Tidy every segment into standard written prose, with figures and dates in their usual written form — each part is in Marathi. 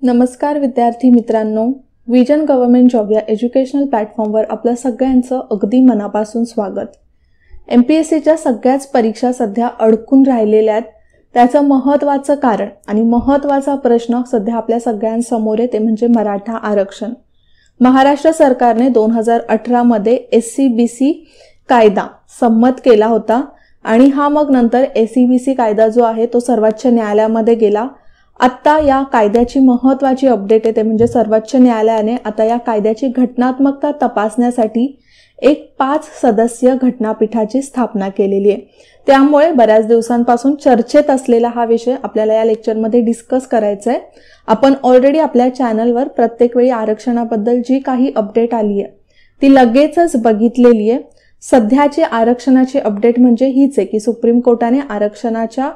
नमस्कार विद्यार्थी मित्रांनो, विजन गव्हर्नमेंट जॉब या एज्युकेशनल प्लॅटफॉर्मवर आपल्या सगळ्यांचं अगदी मनापासून स्वागत. MPSCच्या सगळ्याच परीक्षा सध्या अडकून राहिलेल्या आहेत. त्याचं महत्त्वाचं कारण आणि महत्त्वाचा प्रश्न सध्या आपल्या सगळ्यांसमोर आहे, ते म्हणजे मराठा आरक्षण. महाराष्ट्र सरकारने 2018 मध्ये SCBC कायदा संमत केला होता आणि हा मग नंतर SCBC कायदा जो आहे तो सर्वोच्च न्यायालयामध्ये गेला. आता या कायद्याची महत्त्वाची अपडेट आहे, ते म्हणजे सर्वोच्च न्यायालयाने आता या कायद्याची घटनात्मकता तपासण्यासाठी एक 5 सदस्यीय घटनापीठाची स्थापना केलेली आहे. त्यामुळे बऱ्याच दिवसांपासून चर्चेत असलेला हा विषय आपल्याला या लेक्चरमध्ये डिस्कस करायचा आहे. आपण ऑलरेडी आपल्या चॅनलवर प्रत्येक वेळी आरक्षणाबद्दल जी काही अपडेट आली आहे ती लगेचच बघितलेली आहे. सध्याची आरक्षणाची अपडेट म्हणजे हीच आहे की सुप्रीम कोर्टाने आरक्षणाच्या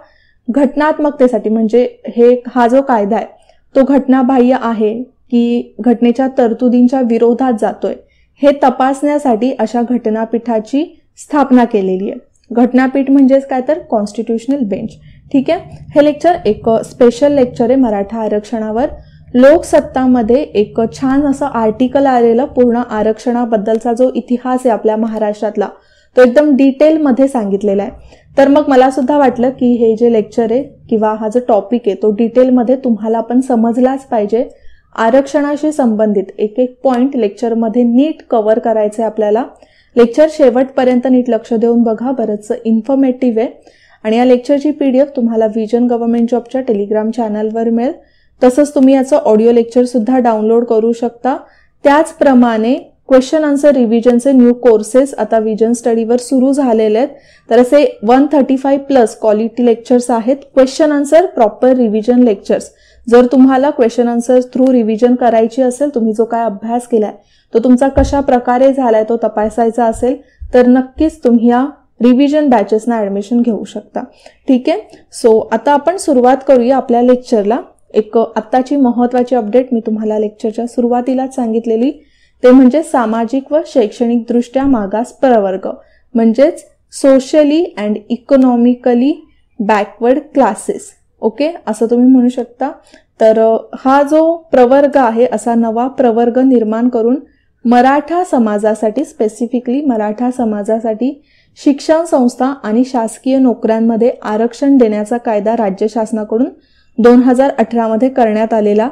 घटनात्मकतेसाठी म्हणजे हा जो कायदा आहे तो घटनाबाह्य आहे की घटनेच्या तरतुदींच्या विरोधात जातोय हे तपासण्यासाठी अशा घटनापीठाची स्थापना केलेली आहे. घटनापीठ म्हणजेच काय तर कॉन्स्टिट्यूशनल बेंच. ठीक आहे, हे लेक्चर एक स्पेशल लेक्चर आहे मराठा आरक्षणावर. लोकसत्तामध्ये एक छान असं आर्टिकल आलेलं पूर्ण आरक्षणाबद्दलचा जो इतिहास आहे आपल्या महाराष्ट्रातला तो एकदम डिटेलमध्ये सांगितलेला आहे. तर मग मला सुद्धा वाटलं की हे जे लेक्चर आहे किंवा हा जो टॉपिक आहे तो डिटेलमध्ये तुम्हाला पण समजलाच पाहिजे. आरक्षणाशी संबंधित एक एक पॉइंट लेक्चरमध्ये नीट कव्हर करायचं आहे आपल्याला. लेक्चर शेवटपर्यंत नीट लक्ष देऊन बघा, बरंच इन्फॉर्मेटिव्ह आहे. आणि या लेक्चरची PDF तुम्हाला विजन गव्हर्नमेंट जॉबच्या टेलिग्राम चॅनलवर मिळेल. तसंच तुम्ही याचं ऑडिओ लेक्चर सुद्धा डाउनलोड करू शकता. त्याचप्रमाणे क्वेश्चन आन्सर रिव्हिजनचे न्यू कोर्सेस आता विजन स्टडीवर सुरू झालेले आहेत. तर असे 135+ क्वालिटी लेक्चर्स आहेत. Question answer proper revision lectures. जर तुम्हाला क्वेश्चन आन्सर थ्रू रिव्हिजन करायची असेल, तुम्ही जो काय अभ्यास केलाय तो तुमचा कशा प्रकारे झालाय तो तपासायचा असेल तर नक्कीच तुम्ही या रिव्हिजन बॅचेसना ऍडमिशन घेऊ शकता. ठीक आहे, सो आता आपण सुरुवात करूया आपल्या लेक्चरला. एक आत्ताची महत्त्वाची अपडेट मी तुम्हाला लेक्चरच्या सुरुवातीलाच सांगितलेली, ते म्हणजे सामाजिक व शैक्षणिक दृष्ट्या मागास प्रवर्ग म्हणजेच socially and economically backward classes. Okay, असं तुम्ही म्हणू शकता. तर हा जो प्रवर्ग आहे असा नवा प्रवर्ग निर्माण करून मराठा समाजासाठी, स्पेसिफिकली मराठा समाजासाठी शिक्षण संस्था आणि शासकीय नोकऱ्यांमध्ये आरक्षण देण्याचा कायदा राज्य शासनाकडून 2018 मध्ये करण्यात आलेला.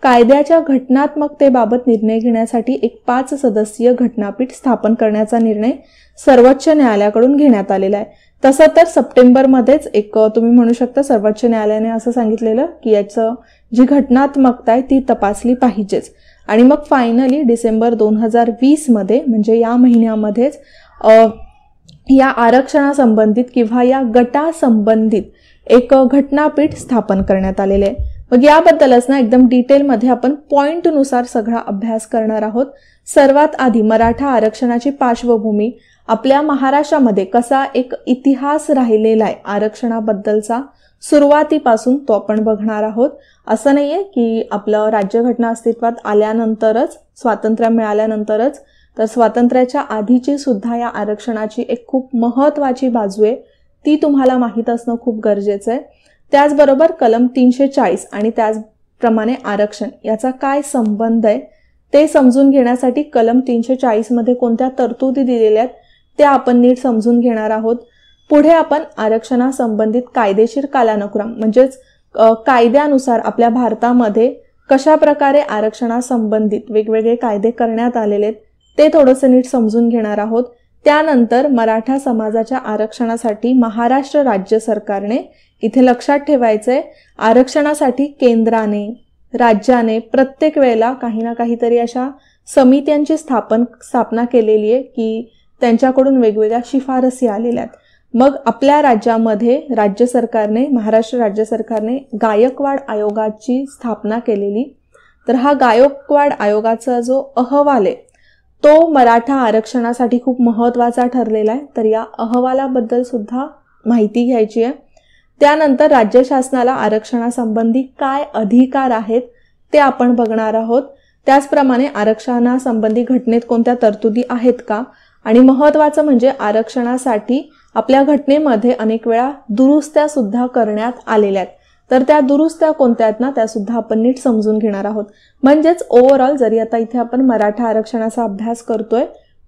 कायद्याच्या घटनात्मकतेबाबत निर्णय घेण्यासाठी एक 5 सदस्यीय घटनापीठ स्थापन करण्याचा निर्णय सर्वोच्च न्यायालयाकडून घेण्यात आलेला आहे. तसं तर सप्टेंबरमध्येच एक तुम्ही म्हणू शकता सर्वोच्च न्यायालयाने असं सांगितलेलं की याचं जी घटनात्मकता आहे ती तपासली पाहिजेच. आणि मग फायनली डिसेंबर 2020 मध्ये म्हणजे या महिन्यामध्येच या आरक्षणासंबंधित किंवा या गटासंबंधित एक घटनापीठ स्थापन करण्यात आलेले आहे. मग याबद्दलच ना एकदम डिटेलमध्ये आपण पॉइंटनुसार सगळा अभ्यास करणार आहोत. सर्वात आधी मराठा आरक्षणाची पार्श्वभूमी, आपल्या महाराष्ट्रामध्ये कसा एक इतिहास राहिलेला आहे आरक्षणाबद्दलचा सुरुवातीपासून तो आपण बघणार आहोत. असं नाहीये की आपलं राज्यघटना अस्तित्वात आल्यानंतरच, स्वातंत्र्य मिळाल्यानंतरच, तर स्वातंत्र्याच्या आधीची सुद्धा या आरक्षणाची एक खूप महत्त्वाची बाजू आहे, ती तुम्हाला माहीत असणं खूप गरजेचं आहे. त्याचबरोबर कलम 340 आणि त्याचप्रमाणे आरक्षण याचा काय संबंध आहे ते समजून घेण्यासाठी कलम 340 मध्ये कोणत्या तरतुदी दिलेल्या आहेत ते आपण नीट समजून घेणार आहोत. पुढे आपण आरक्षणासंबंधित कायदेशीर कालानुक्रम म्हणजेच कायद्यानुसार आपल्या भारतामध्ये कशा प्रकारे आरक्षणासंबंधित वेगवेगळे कायदे करण्यात आलेले आहेत ते थोडंसं नीट समजून घेणार आहोत. त्यानंतर मराठा समाजाच्या आरक्षणासाठी महाराष्ट्र राज्य सरकारने, इथे लक्षात ठेवायचंय, आरक्षणासाठी केंद्राने, राज्याने प्रत्येक वेळेला काही ना काहीतरी अशा समित्यांची स्थापना केलेली आहे की त्यांच्याकडून वेगवेगळ्या शिफारसी आलेल्या आहेत. मग आपल्या राज्यामध्ये राज्य सरकारने, महाराष्ट्र राज्य सरकारने गायकवाड आयोगाची स्थापना केलेली. तर हा गायकवाड आयोगाचा जो अहवाल आहे तो मराठा आरक्षणासाठी खूप महत्त्वाचा ठरलेला आहे. तर या अहवालाबद्दल सुद्धा माहिती घ्यायची आहे. त्यानंतर राज्य शासनाला आरक्षणासंबंधी काय अधिकार आहेत ते आपण बघणार आहोत. त्याचप्रमाणे आरक्षणासंबंधी घटनेत कोणत्या तरतुदी आहेत का, आणि महत्त्वाचं म्हणजे आरक्षणासाठी आपल्या घटनेमध्ये अनेक वेळा दुरुस्त्या सुद्धा करण्यात आलेल्या आहेत. तर त्या दुरुस्त्या कोणत्या आहेत ना, त्या सुद्धा आपण नीट समजून घेणार आहोत. म्हणजेच ओव्हरऑल जरी आता इथे आपण मराठा आरक्षणाचा अभ्यास करतोय,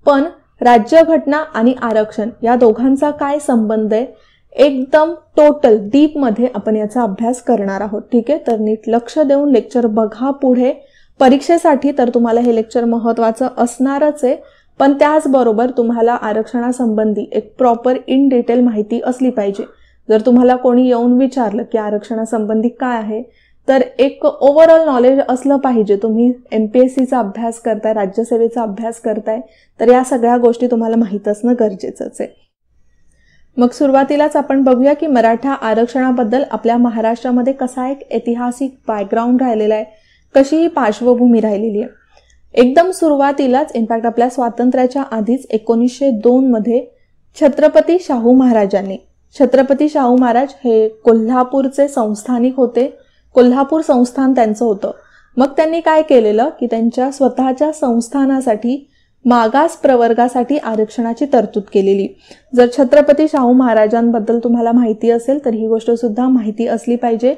पण राज्यघटना आणि आरक्षण या दोघांचा काय संबंध आहे, एकदम टोटल डीप मध्ये आपण याचा अभ्यास करणार आहोत. ठीक आहे, तर नीट लक्ष देऊन लेक्चर बघा पुढे. परीक्षेसाठी तर तुम्हाला हे लेक्चर महत्त्वाचं असणारच आहे, पण त्याचबरोबर तुम्हाला आरक्षणासंबंधी एक प्रॉपर इन डिटेल माहिती असली पाहिजे. जर तुम्हाला कोणी येऊन विचारलं की आरक्षणासंबंधी काय आहे, तर एक ओव्हरऑल नॉलेज असलं पाहिजे. तुम्ही MPSCचा अभ्यास करताय, राज्यसेवेचा अभ्यास करताय, तर या सगळ्या गोष्टी तुम्हाला माहीत असणं गरजेचंच आहे. मग सुरुवातीलाच आपण बघूया की मराठा आरक्षणाबद्दल आपल्या महाराष्ट्रामध्ये कसा एक ऐतिहासिक बॅकग्राऊंड राहिलेला आहे, कशी ही पार्श्वभूमी राहिलेली आहे. एकदम सुरुवातीलाच इनफॅक्ट आपल्या स्वातंत्र्याच्या आधीच 1902 मध्ये छत्रपती शाहू महाराज हे कोल्हापूरचे संस्थानिक होते. कोल्हापूर संस्थान त्यांचं होतं. मग त्यांनी काय केलेलं की त्यांच्या स्वतःच्या संस्थानासाठी मागास प्रवर्गासाठी आरक्षणाची तरतूद केलेली. जर छत्रपती शाहू महाराजांबद्दल तुम्हाला माहिती असेल तर ही गोष्ट सुद्धा माहिती असली पाहिजे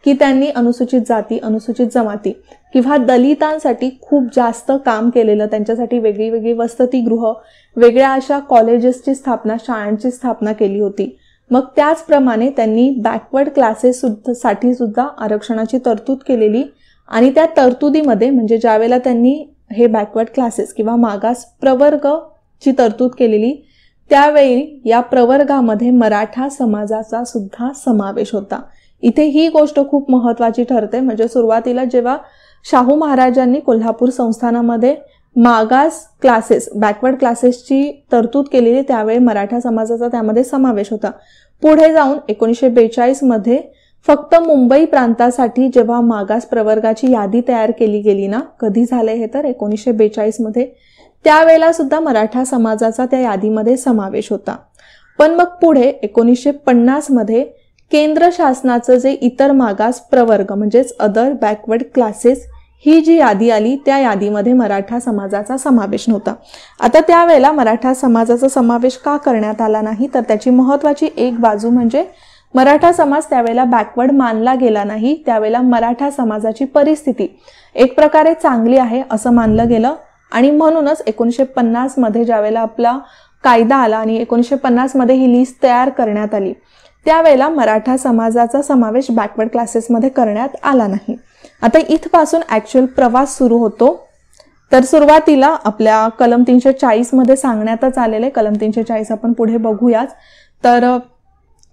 की त्यांनी अनुसूचित जाती, अनुसूचित जमाती किंवा दलितांसाठी खूप जास्त काम केलेलं. त्यांच्यासाठी वेगळी वेगळी वसतिगृह, वेगळ्या अशा कॉलेजेसची स्थापना, शाळांची स्थापना केली होती. मग त्याचप्रमाणे त्यांनी बॅकवर्ड क्लासेस साठी सुद्धा आरक्षणाची तरतूद केलेली. आणि त्या तरतुदीमध्ये म्हणजे ज्यावेळेला त्यांनी हे बॅकवर्ड क्लासेस किंवा मागास प्रवर्गची तरतूद केलेली, त्यावेळी या प्रवर्गामध्ये मराठा समाजाचा सुद्धा समावेश होता. इथे ही गोष्ट खूप महत्त्वाची ठरते. म्हणजे सुरुवातीला जेव्हा शाहू महाराजांनी कोल्हापूर संस्थानामध्ये मागास क्लासेस, बॅकवर्ड क्लासेसची तरतूद केलेली, त्यावेळी मराठा समाजाचा त्यामध्ये समावेश होता. पुढे जाऊन 1942 मध्ये फक्त मुंबई प्रांतासाठी जेव्हा मागास प्रवर्गाची यादी तयार केली गेली ना, कधी झाले हे तर 1942 मध्ये, त्यावेळेला सुद्धा मराठा समाजाचा त्या यादीमध्ये समावेश होता. पण मग पुढे 1950 मध्ये केंद्र शासनाचं जे इतर मागास प्रवर्ग म्हणजेच अदर बॅकवर्ड क्लासेस ही जी यादी आली, त्या यादीमध्ये मराठा समाजाचा समावेश नव्हता. आता त्यावेळेला मराठा समाजाचा समावेश का करण्यात आला नाही, तर त्याची महत्त्वाची एक बाजू म्हणजे मराठा समाज त्यावेळेला बॅकवर्ड मानला गेला नाही. त्यावेळेला मराठा समाजाची परिस्थिती एक प्रकारे चांगली आहे असं मानलं गेलं. आणि म्हणूनच 1950 मध्ये ज्यावेळेला आपला कायदा आला आणि 1950 मध्ये ही लिस्ट तयार करण्यात आली, त्यावेळेला मराठा समाजाचा समावेश बॅकवर्ड क्लासेसमध्ये करण्यात आला नाही. आता इथपासून ॲक्च्युअल प्रवास सुरू होतो. तर सुरुवातीला आपल्या कलम 340 मध्ये सांगण्यातच आलेले, कलम 340 आपण पुढे बघूयाच. तर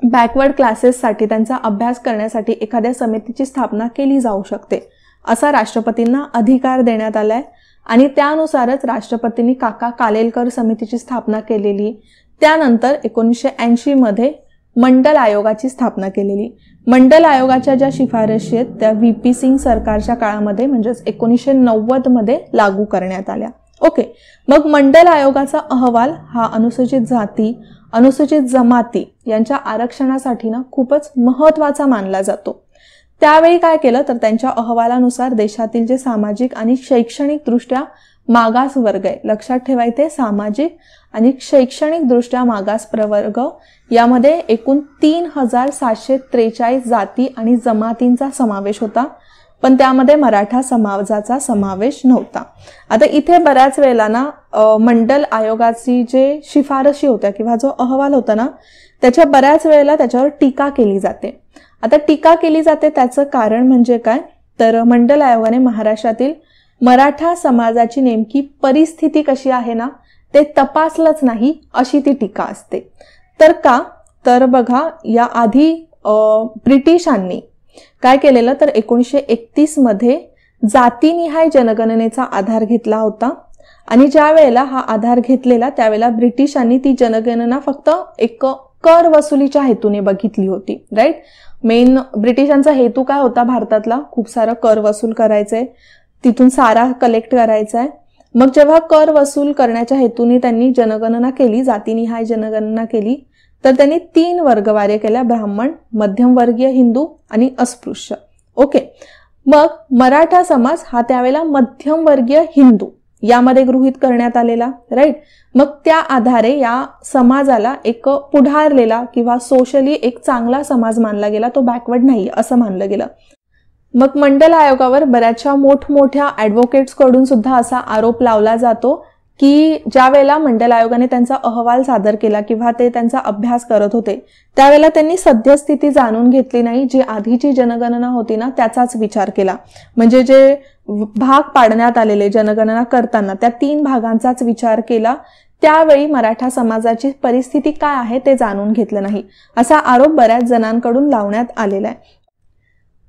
बॅकवर्ड क्लासेससाठी त्यांचा अभ्यास करण्यासाठी एखाद्या समितीची स्थापना केली जाऊ शकते असा राष्ट्रपतींना अधिकार देण्यात आलाय. आणि त्यानुसारच राष्ट्रपतींनी काका कालेलकर समितीची स्थापना केलेली. त्यानंतर 1980 मध्ये मंडल आयोगाची स्थापना केलेली. मंडल आयोगाच्या ज्या शिफारशी आहेत त्या VP सिंग सरकारच्या काळामध्ये म्हणजेच 1990 मध्ये लागू करण्यात आल्या. ओके, मग मंडल आयोगाचा अहवाल हा अनुसूचित जाती, अनुसूचित जमाती यांच्या आरक्षणासाठी ना खूपच महत्त्वाचा मानला जातो. त्यावेळी काय केलं तर त्यांच्या अहवालानुसार देशातील जे सामाजिक आणि शैक्षणिक दृष्ट्या मागास वर्ग आहे, लक्षात ठेवायचे, सामाजिक आणि शैक्षणिक दृष्ट्या मागास प्रवर्ग, यामध्ये एकूण 3743 जाती आणि जमातींचा समावेश होता. पण त्यामध्ये मराठा समाजाचा समावेश नव्हता. आता इथे बऱ्याच वेळेला ना मंडल आयोगाची जे शिफारशी होत्या किंवा जो अहवाल होता ना, त्याच्या बऱ्याच वेळेला त्याच्यावर टीका केली जाते. आता टीका केली जाते त्याचं कारण म्हणजे काय, तर मंडल आयोगाने महाराष्ट्रातील मराठा समाजाची नेमकी परिस्थिती कशी आहे ना ते तपासलंच नाही अशी ती टीका असते. तर का, तर बघा, या आधी ब्रिटिशांनी काय केलेलं तर 1931 मध्ये जातीनिहाय जनगणनेचा आधार घेतला होता. आणि ज्या वेळेला हा आधार घेतलेला त्यावेळेला ब्रिटिशांनी ती जनगणना फक्त एक कर वसुलीच्या हेतूने बघितली होती. राईट, मेन ब्रिटिशांचा हेतू काय होता, भारतातला खूप सारा कर वसूल करायचंय, तिथून सारा कलेक्ट करायचा आहे. मग जेव्हा कर वसूल करण्याच्या हेतूने त्यांनी जनगणना केली, जातीनिहाय जनगणना केली, तर त्यांनी 3 वर्गवारे केल्या, ब्राह्मण, मध्यमवर्गीय हिंदू आणि अस्पृश्य. ओके, मग मराठा समाज हा त्यावेळेला मध्यमवर्गीय हिंदू यामध्ये गृहीत करण्यात आलेला, राईट. मग त्या आधारे या समाजाला एक पुढारलेला किंवा सोशली एक चांगला समाज मानला गेला, तो बॅकवर्ड नाही असं मानलं गेलं. मग मंडल आयोगावर बऱ्याचशा मोठमोठ्या ॲडव्होकेट्स कडून सुद्धा असा आरोप लावला जातो की ज्या वेळेला मंडल आयोगाने त्यांचा अहवाल सादर केला किंवा ते त्यांचा अभ्यास करत होते त्यावेळेला त्यांनी सद्यस्थिती जाणून घेतली नाही, जी आधीची जनगणना होती ना त्याचाच विचार केला. म्हणजे जे भाग पाडण्यात आलेले जनगणना करताना त्या 3 भागांचाच विचार केला. त्यावेळी मराठा समाजाची परिस्थिती काय आहे ते जाणून घेतलं नाही, असा आरोप बऱ्याच जणांकडून लावण्यात आलेला आहे.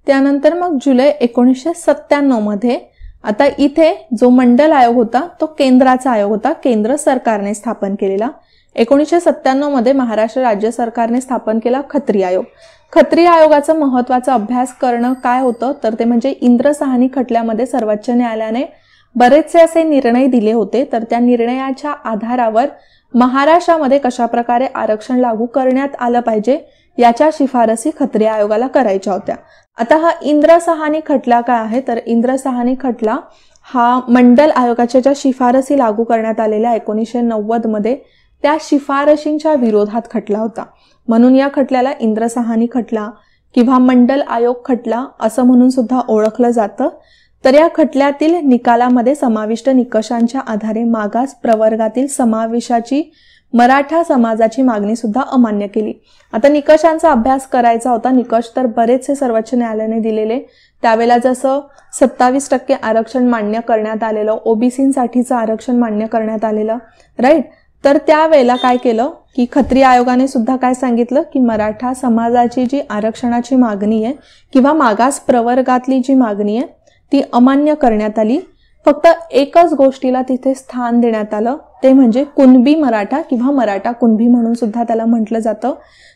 त्यानंतर मग जुलै 1997 मध्ये आता इथे जो मंडल आयोग होता तो केंद्राचा आयोग होता, केंद्र सरकारने स्थापन केलेला. 1997 मध्ये महाराष्ट्र राज्य सरकारने स्थापन केला खत्री आयोग. खत्री आयोगाचा महत्वाचा अभ्यास करणं काय होतं तर ते म्हणजे इंद्रसाहनी खटल्यामध्ये सर्वोच्च न्यायालयाने बरेचसे असे निर्णय दिले होते, तर त्या निर्णयाच्या आधारावर महाराष्ट्रामध्ये कशा प्रकारे आरक्षण लागू करण्यात आलं पाहिजे याच्या शिफारसी खत्री आयोगाला करायच्या होत्या. आता हा इंद्रसाहनी खटला काय आहे तर इंद्रसाहनी खटला हा मंडल आयोगाच्या ज्या शिफारसी लागू करण्यात आलेल्या 1990 मध्ये त्या शिफारशींच्या विरोधात खटला होता, म्हणून या खटल्याला इंद्रसाहनी खटला किंवा मंडल आयोग खटला असं म्हणून सुद्धा ओळखलं जातं. तर या खटल्यातील निकालामध्ये समाविष्ट निकषांच्या आधारे मागास प्रवर्गातील समावेशाची मराठा समाजाची मागणी सुद्धा अमान्य केली. आता निकषांचा अभ्यास करायचा होता. निकष तर बरेचसे सर्वोच्च न्यायालयाने दिलेले, त्यावेळेला जसं 27% आरक्षण मान्य करण्यात आलेलं, ओबीसींसाठीचं आरक्षण मान्य करण्यात आलेलं, राईट. तर त्यावेळेला काय केलं की खत्री आयोगाने सुद्धा काय सांगितलं की मराठा समाजाची जी आरक्षणाची मागणी आहे किंवा मागास प्रवर्गातली जी मागणी आहे ती अमान्य करण्यात आली. फक्त एकच गोष्टीला तिथे स्थान देण्यात आलं, ते म्हणजे कुणबी मराठा किंवा मराठा कुणबी म्हणून सुद्धा त्याला म्हटलं जातं.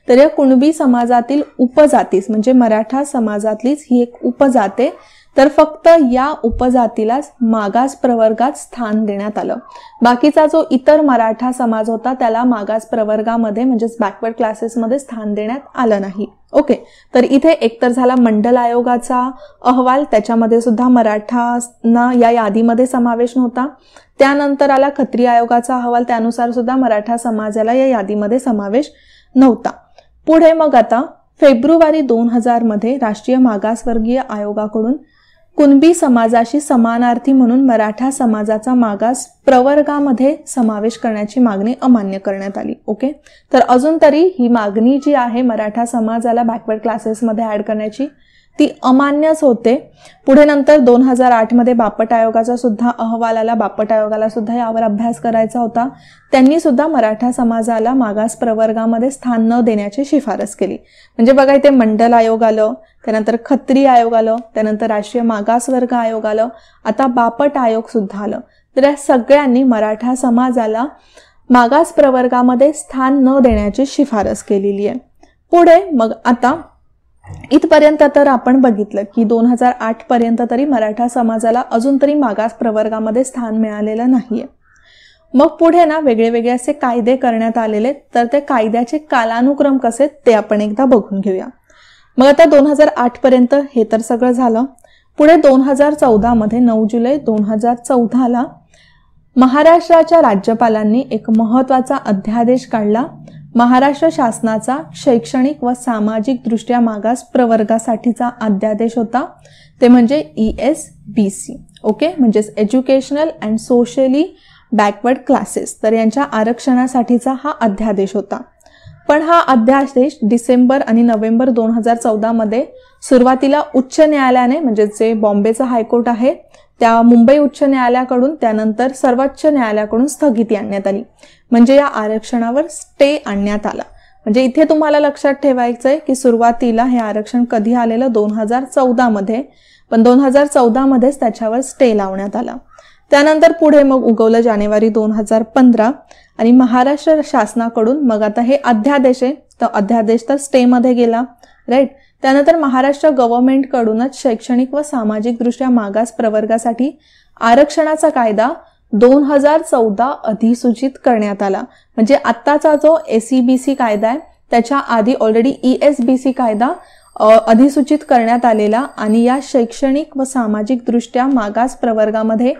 तर या कुणबी समाजातील उपजातीस म्हणजे मराठा समाजातलीच ही एक उपजाते, तर फक्त या उपजातीलाच मागास प्रवर्गात स्थान देण्यात आलं. बाकीचा जो इतर मराठा समाज होता त्याला मागास प्रवर्गामध्ये म्हणजेच बॅकवर्ड क्लासेसमध्ये स्थान देण्यात आलं नाही. ओके, तर इथे एकतर झाला मंडल आयोगाचा अहवाल, त्याच्यामध्ये सुद्धा मराठांना या यादीमध्ये समावेश नव्हता. त्यानंतर आला खत्री आयोगाचा अहवाल, त्यानुसार सुद्धा मराठा समाजाला या यादीमध्ये समावेश नव्हता. पुढे मग आता फेब्रुवारी 2000 मध्ये राष्ट्रीय मागासवर्गीय आयोगाकडून कुणबी समाजाशी समानार्थी म्हणून मराठा समाजाचा मागास प्रवर्गामध्ये समावेश करण्याची मागणी अमान्य करण्यात आली. ओके, तर अजून तरी ही मागणी जी आहे मराठा समाजाला बॅकवर्ड क्लासेसमध्ये ऍड करण्याची ती अमान्यच होते. पुढे नंतर 2008 मध्ये बापट आयोगाचा सुद्धा अहवाल आला. बापट आयोगाला सुद्धा यावर अभ्यास करायचा होता. त्यांनी सुद्धा मराठा समाजाला मागास प्रवर्गामध्ये स्थान न देण्याची शिफारस केली. म्हणजे बघा इथे मंडल आयोग आलं, त्यानंतर खत्री आयोग आलं, त्यानंतर राष्ट्रीय मागासवर्ग आयोग आलं, आता बापट आयोग सुद्धा आलं. तर या सगळ्यांनी मराठा समाजाला मागास प्रवर्गामध्ये स्थान न देण्याची शिफारस केलेली आहे. पुढे मग आता इथपर्यंत तर आपण बघितलं की 2008 पर्यंत तरी मराठा समाजाला अजून तरी मागास प्रवर्गामध्ये स्थान मिळालेलं नाहीये. मग पुढे ना वेगळे वेगळे असे कायदे करण्यात आलेले, तर ते कायद्याचे कालानुक्रम कसे ते आपण एकदा बघून घेऊया. मग आता 2008 पर्यंत हे तर सगळं झालं. पुढे 2014 मध्ये 9 जुलै 2014ला महाराष्ट्राच्या राज्यपालांनी एक महत्वाचा अध्यादेश काढला. महाराष्ट्र शासनाचा शैक्षणिक व सामाजिक दृष्ट्या मागास प्रवर्गासाठीचा अध्यादेश होता, ते म्हणजे ESBC. ओके, म्हणजेच educational and socially backward classes, तर यांच्या आरक्षणासाठीचा हा अध्यादेश होता. पण हा अध्यादेश डिसेंबर आणि नोव्हेंबर 2014 मध्ये सुरुवातीला उच्च न्यायालयाने म्हणजे जे बॉम्बेचं हायकोर्ट आहे त्या मुंबई उच्च न्यायालयाकडून, त्यानंतर सर्वोच्च न्यायालयाकडून स्थगिती आणण्यात आली. म्हणजे या आरक्षणावर स्टे आणण्यात आला. म्हणजे इथे तुम्हाला लक्षात ठेवायचंय की सुरुवातीला हे आरक्षण कधी आलेलं 2014 मध्ये, पण 2014 मध्येच त्याच्यावर स्टे लावण्यात आला. त्यानंतर पुढे मग उगवलं जानेवारी 2015 आणि महाराष्ट्र शासनाकडून मग आता हे अध्यादेश आहे, तर अध्यादेश तर स्टे मध्ये गेला, राईट. त्यानंतर महाराष्ट्र गव्हर्नमेंट कडूनच शैक्षणिक व सामाजिक दृष्ट्या मागास प्रवर्गासाठी आरक्षणाचा कायदा 2014 अधिसूचित करण्यात आला. म्हणजे आत्ताचा जो SEBC कायदा आहे त्याच्या आधी ऑलरेडी ESBC कायदा अधिसूचित करण्यात आलेला आणि या शैक्षणिक व सामाजिक दृष्ट्या मागास प्रवर्गामध्ये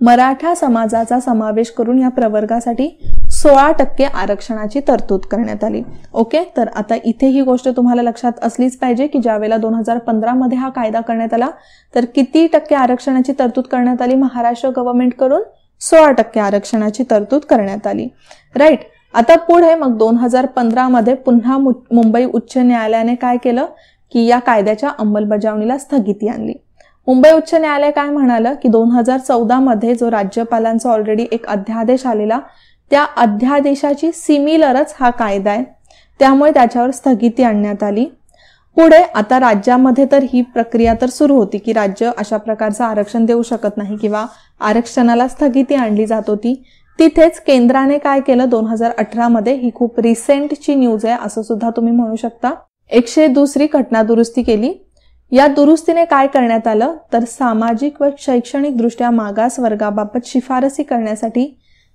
मराठा समाजाचा समावेश करून या प्रवर्गासाठी 16% आरक्षणाची तरतूद करण्यात आली. ओके, तर आता इथे ही गोष्ट तुम्हाला लक्षात असलीच पाहिजे की ज्यावेळेला 2015 मध्ये हा कायदा करण्यात आला तर किती टक्के आरक्षणाची तरतूद करण्यात आली महाराष्ट्र गव्हर्नमेंट कडून? 16% आरक्षणाची तरतूद करण्यात आली. राईट. आता पुढे मग 2015 मध्ये पुन्हा मुंबई उच्च न्यायालयाने काय केलं की या कायद्याच्या अंमलबजावणीला स्थगिती आणली. मुंबई उच्च न्यायालय काय म्हणालं की 2014 मध्ये जो राज्यपालांचा ऑलरेडी एक अध्यादेश आलेला त्या अध्यादेशाची सिमिलरच हा कायदा आहे, त्यामुळे त्याच्यावर स्थगिती आणण्यात आली. पुढे आता राज्यामध्ये तर ही प्रक्रिया तर सुरू होती की राज्य अशा प्रकारचं आरक्षण देऊ शकत नाही किंवा आरक्षणाला स्थगिती आणली जात होती. तिथेच केंद्राने काय केलं 2018 मध्ये, ही खूप रिसेंटची न्यूज आहे असं सुद्धा तुम्ही म्हणू शकता, 102 घटना दुरुस्ती केली. या दुरुस्तीने काय करण्यात आलं तर सामाजिक व शैक्षणिक दृष्ट्या मागास वर्गाबाबत शिफारसी करण्यासाठी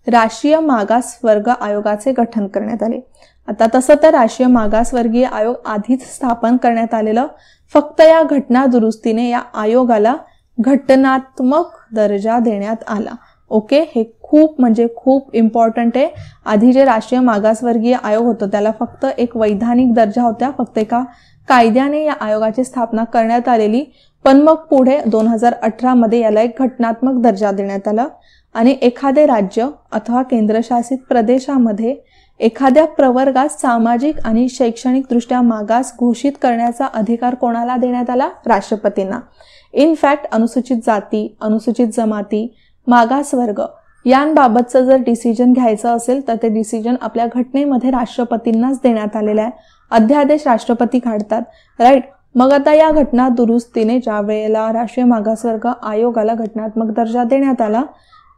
राष्ट्रीय मागास वर्ग आयोगाचे गठन करण्यात आले. आता तसं तर राष्ट्रीय मागासवर्गीय आयोग आधीच स्थापन करण्यात आलेलं, फक्त या घटना दुरुस्तीने या आयोगाला घटनात्मक दर्जा देण्यात आला. ओके, हे खूप इम्पॉर्टंट आहे. आधी जे राष्ट्रीय मागासवर्गीय आयोग होतं त्याला फक्त एक वैधानिक दर्जा होता, फक्त एका कायद्याने या आयोगाची स्थापना करण्यात आलेली, पण मग पुढे 2018 मध्ये याला एक घटनात्मक दर्जा देण्यात आला आणि एखादे राज्य अथवा केंद्रशासित प्रदेशामध्ये एखाद्या प्रवर्गात सामाजिक आणि शैक्षणिक दृष्ट्या मागास घोषित करण्याचा अधिकार कोणाला देण्यात आला? राष्ट्रपतींना. इनफॅक्ट अनुसूचित जाती, अनुसूचित जमाती, मागासवर्ग यांबाबतचं जर डिसिजन घ्यायचं असेल तर ते डिसिजन आपल्या घटनेमध्ये राष्ट्रपतींनाच देण्यात आलेलं आहे. अध्यादेश राष्ट्रपती काढतात. राईट. मग आता या घटना दुरुस्तीने ज्या वेळेला राष्ट्रीय मागासवर्ग आयोगाला घटनात्मक दर्जा देण्यात आला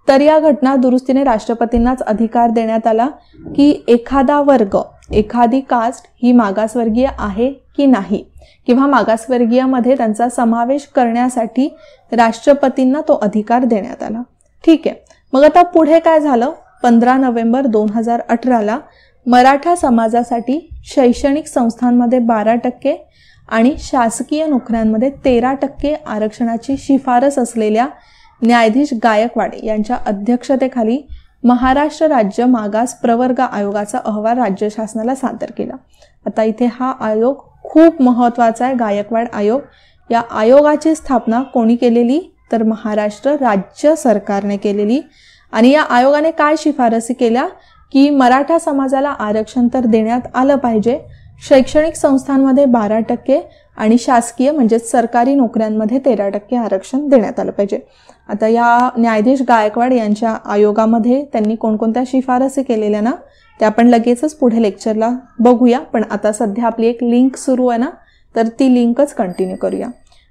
तर या घटना दुरुस्तीने राष्ट्रपतींनाच अधिकार देण्यात आला की एखादा वर्ग, एखादी कास्ट ही मागासवर्गीय आहे की नाही किंवा मागासवर्गीयमध्ये त्यांचा समावेश करण्यासाठी राष्ट्रपतींना तो अधिकार देण्यात आला. ठीक आहे. मग आता पुढे काय झालं? 15 नोव्हेंबर 2018 मराठा समाजासाठी शैक्षणिक संस्थांमध्ये 12% आणि शासकीय नोकऱ्यांमध्ये 13% आरक्षणाची शिफारस असलेल्या न्यायाधीश गायकवाड यांच्या अध्यक्षतेखाली महाराष्ट्र राज्य मागास प्रवर्ग आयोगाचा अहवाल राज्य शासनाला सादर केला. आता इथे हा आयोग खूप महत्त्वाचा आहे, गायकवाड आयोग. या आयोगाची स्थापना कोणी केलेली तर महाराष्ट्र राज्य सरकारने केलेली आणि या आयोगाने काय शिफारसी केल्या की मराठा समाजाला आरक्षण तर देण्यात आलं पाहिजे, शैक्षणिक संस्थांमध्ये 12% आणि शासकीय म्हणजेच सरकारी नोकऱ्यांमध्ये 13% आरक्षण देण्यात आलं पाहिजे. आता या न्यायाधीश गायकवाड यांच्या आयोगामध्ये त्यांनी कोणकोणत्या शिफारसी केलेल्या ना त्या आपण लगेचच पुढे लेक्चरला बघूया, पण आता सध्या आपली एक लिंक सुरू आहे ना तर ती लिंकच कंटिन्यू करूया.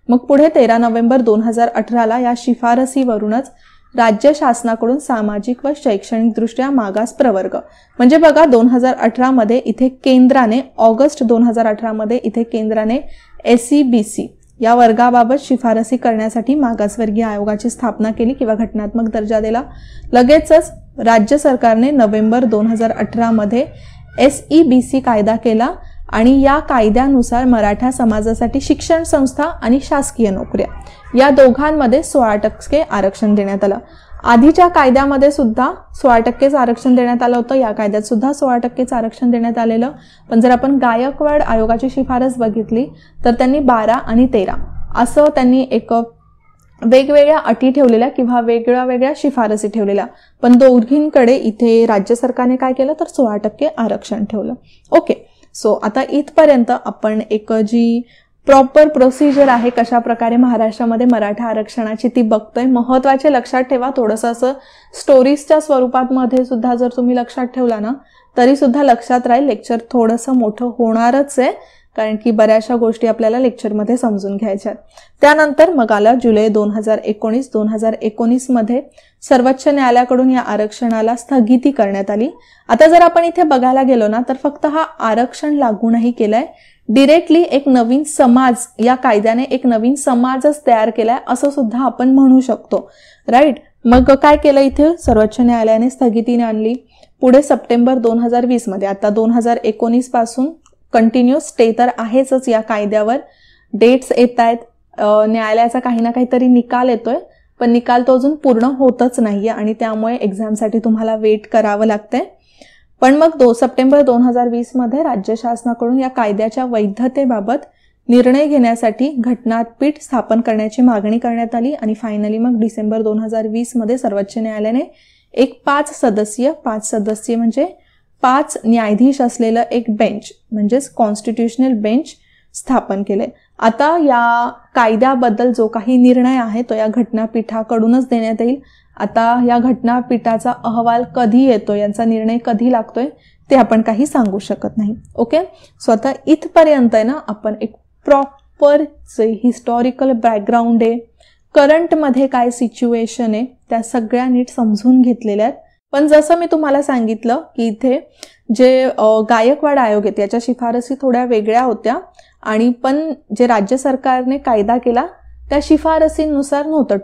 मग पुढे 13 नोव्हेंबर 2018 या शिफारसीवरूनच राज्य शासनाकडून सामाजिक व शैक्षणिक दृष्ट्या मागास प्रवर्ग म्हणजे बघा 2018 मध्ये इथे केंद्राने ऑगस्ट 2018 मध्ये इथे केंद्राने SEBC या वर्गाबाबत शिफारसी करण्यासाठी मागासवर्गीय आयोगाची स्थापना केली किंवा घटनात्मक दर्जा दिला. लगेचच राज्य सरकारने नोव्हेंबर 2018 मध्ये SEBC कायदा केला आणि या कायद्यानुसार मराठा समाजासाठी शिक्षण संस्था आणि शासकीय नोकऱ्या या दोघांमध्ये 16% आरक्षण देण्यात आलं. आधीच्या कायद्यामध्ये सुद्धा 16% आरक्षण देण्यात आलं होतं, या कायद्यात सुद्धा 16% आरक्षण देण्यात आलेलं. पण जर आपण गायकवाड आयोगाची शिफारस बघितली तर त्यांनी 12 आणि 13 असं त्यांनी एक वेगवेगळ्या अटी ठेवलेल्या किंवा वेगळ्या शिफारसी ठेवलेल्या, पण दोघींकडे इथे राज्य सरकारने काय केलं तर 16% आरक्षण ठेवलं. ओके. सो आता इथपर्यंत आपण एक जी प्रॉपर प्रोसिजर आहे कशा प्रकारे महाराष्ट्रामध्ये मराठा आरक्षणाची ती बघतोय. महत्त्वाचे लक्षात ठेवा, थोडंसं असं स्टोरीजच्या स्वरूपात मध्ये सुद्धा जर तुम्ही लक्षात ठेवला ना तरी सुद्धा लक्षात राहील. लेक्चर थोडंसं मोठं होणारच आहे कारण की बऱ्याचशा गोष्टी आपल्याला लेक्चरमध्ये समजून घ्यायच्या आहेत. त्यानंतर मग आला जुलै 2019 मध्ये सर्वोच्च न्यायालयाकडून या आरक्षणाला स्थगिती करण्यात आली. आता जर आपण इथे बघायला गेलो ना तर फक्त हा आरक्षण लागू नाही केलाय, डिरेक्टली एक नवीन समाज या कायद्याने एक नवीन समाजच तयार केलाय असं सुद्धा आपण म्हणू शकतो. राईट. मग काय केलं इथे सर्वोच्च न्यायालयाने स्थगिती आणली. पुढे सप्टेंबर 2020 मध्ये आता 2019 पासून कंटिन्यू स्टे तर आहेच या कायद्यावर, डेट्स येत आहेत, न्यायालयाचा काही ना काहीतरी निकाल येतोय पण निकाल तो अजून पूर्ण होतच नाहीये आणि त्यामुळे एक्झामसाठी तुम्हाला वेट करावं लागतंय. पण मग 2 सप्टेंबर 2020 मध्ये राज्य शासनाकडून या कायद्याच्या वैधतेबाबत निर्णय घेण्यासाठी घटनापीठ स्थापन करण्याची मागणी करण्यात आली आणि फायनली मग डिसेंबर 2020 मध्ये सर्वोच्च न्यायालयाने एक 5 सदस्यीय म्हणजे 5 न्यायाधीश असलेलं एक बेंच म्हणजेच कॉन्स्टिट्युशनल बेंच स्थापन केले. आता या कायद्याबद्दल जो काही निर्णय आहे तो या घटनापीठाकडूनच देण्यात येईल. आता या घटनापीठाचा अहवाल कधी येतो, यांचा निर्णय कधी लागतोय ते आपण काही सांगू शकत नाही. ओके, सो आता इथपर्यंत आहे ना आपण एक प्रॉपर जे हिस्टॉरिकल बॅकग्राऊंड आहे, करंटमध्ये काय सिच्युएशन आहे, त्या सगळ्या नीट समजून घेतलेल्या आहेत. पण जसं मी तुम्हाला सांगितलं की इथे जे गायकवाड आयोग आहे त्याच्या शिफारसी थोड्या वेगळ्या होत्या आणि पण जे राज्य सरकारने कायदा केला त्या शिफारसींनुसार नव्हतं,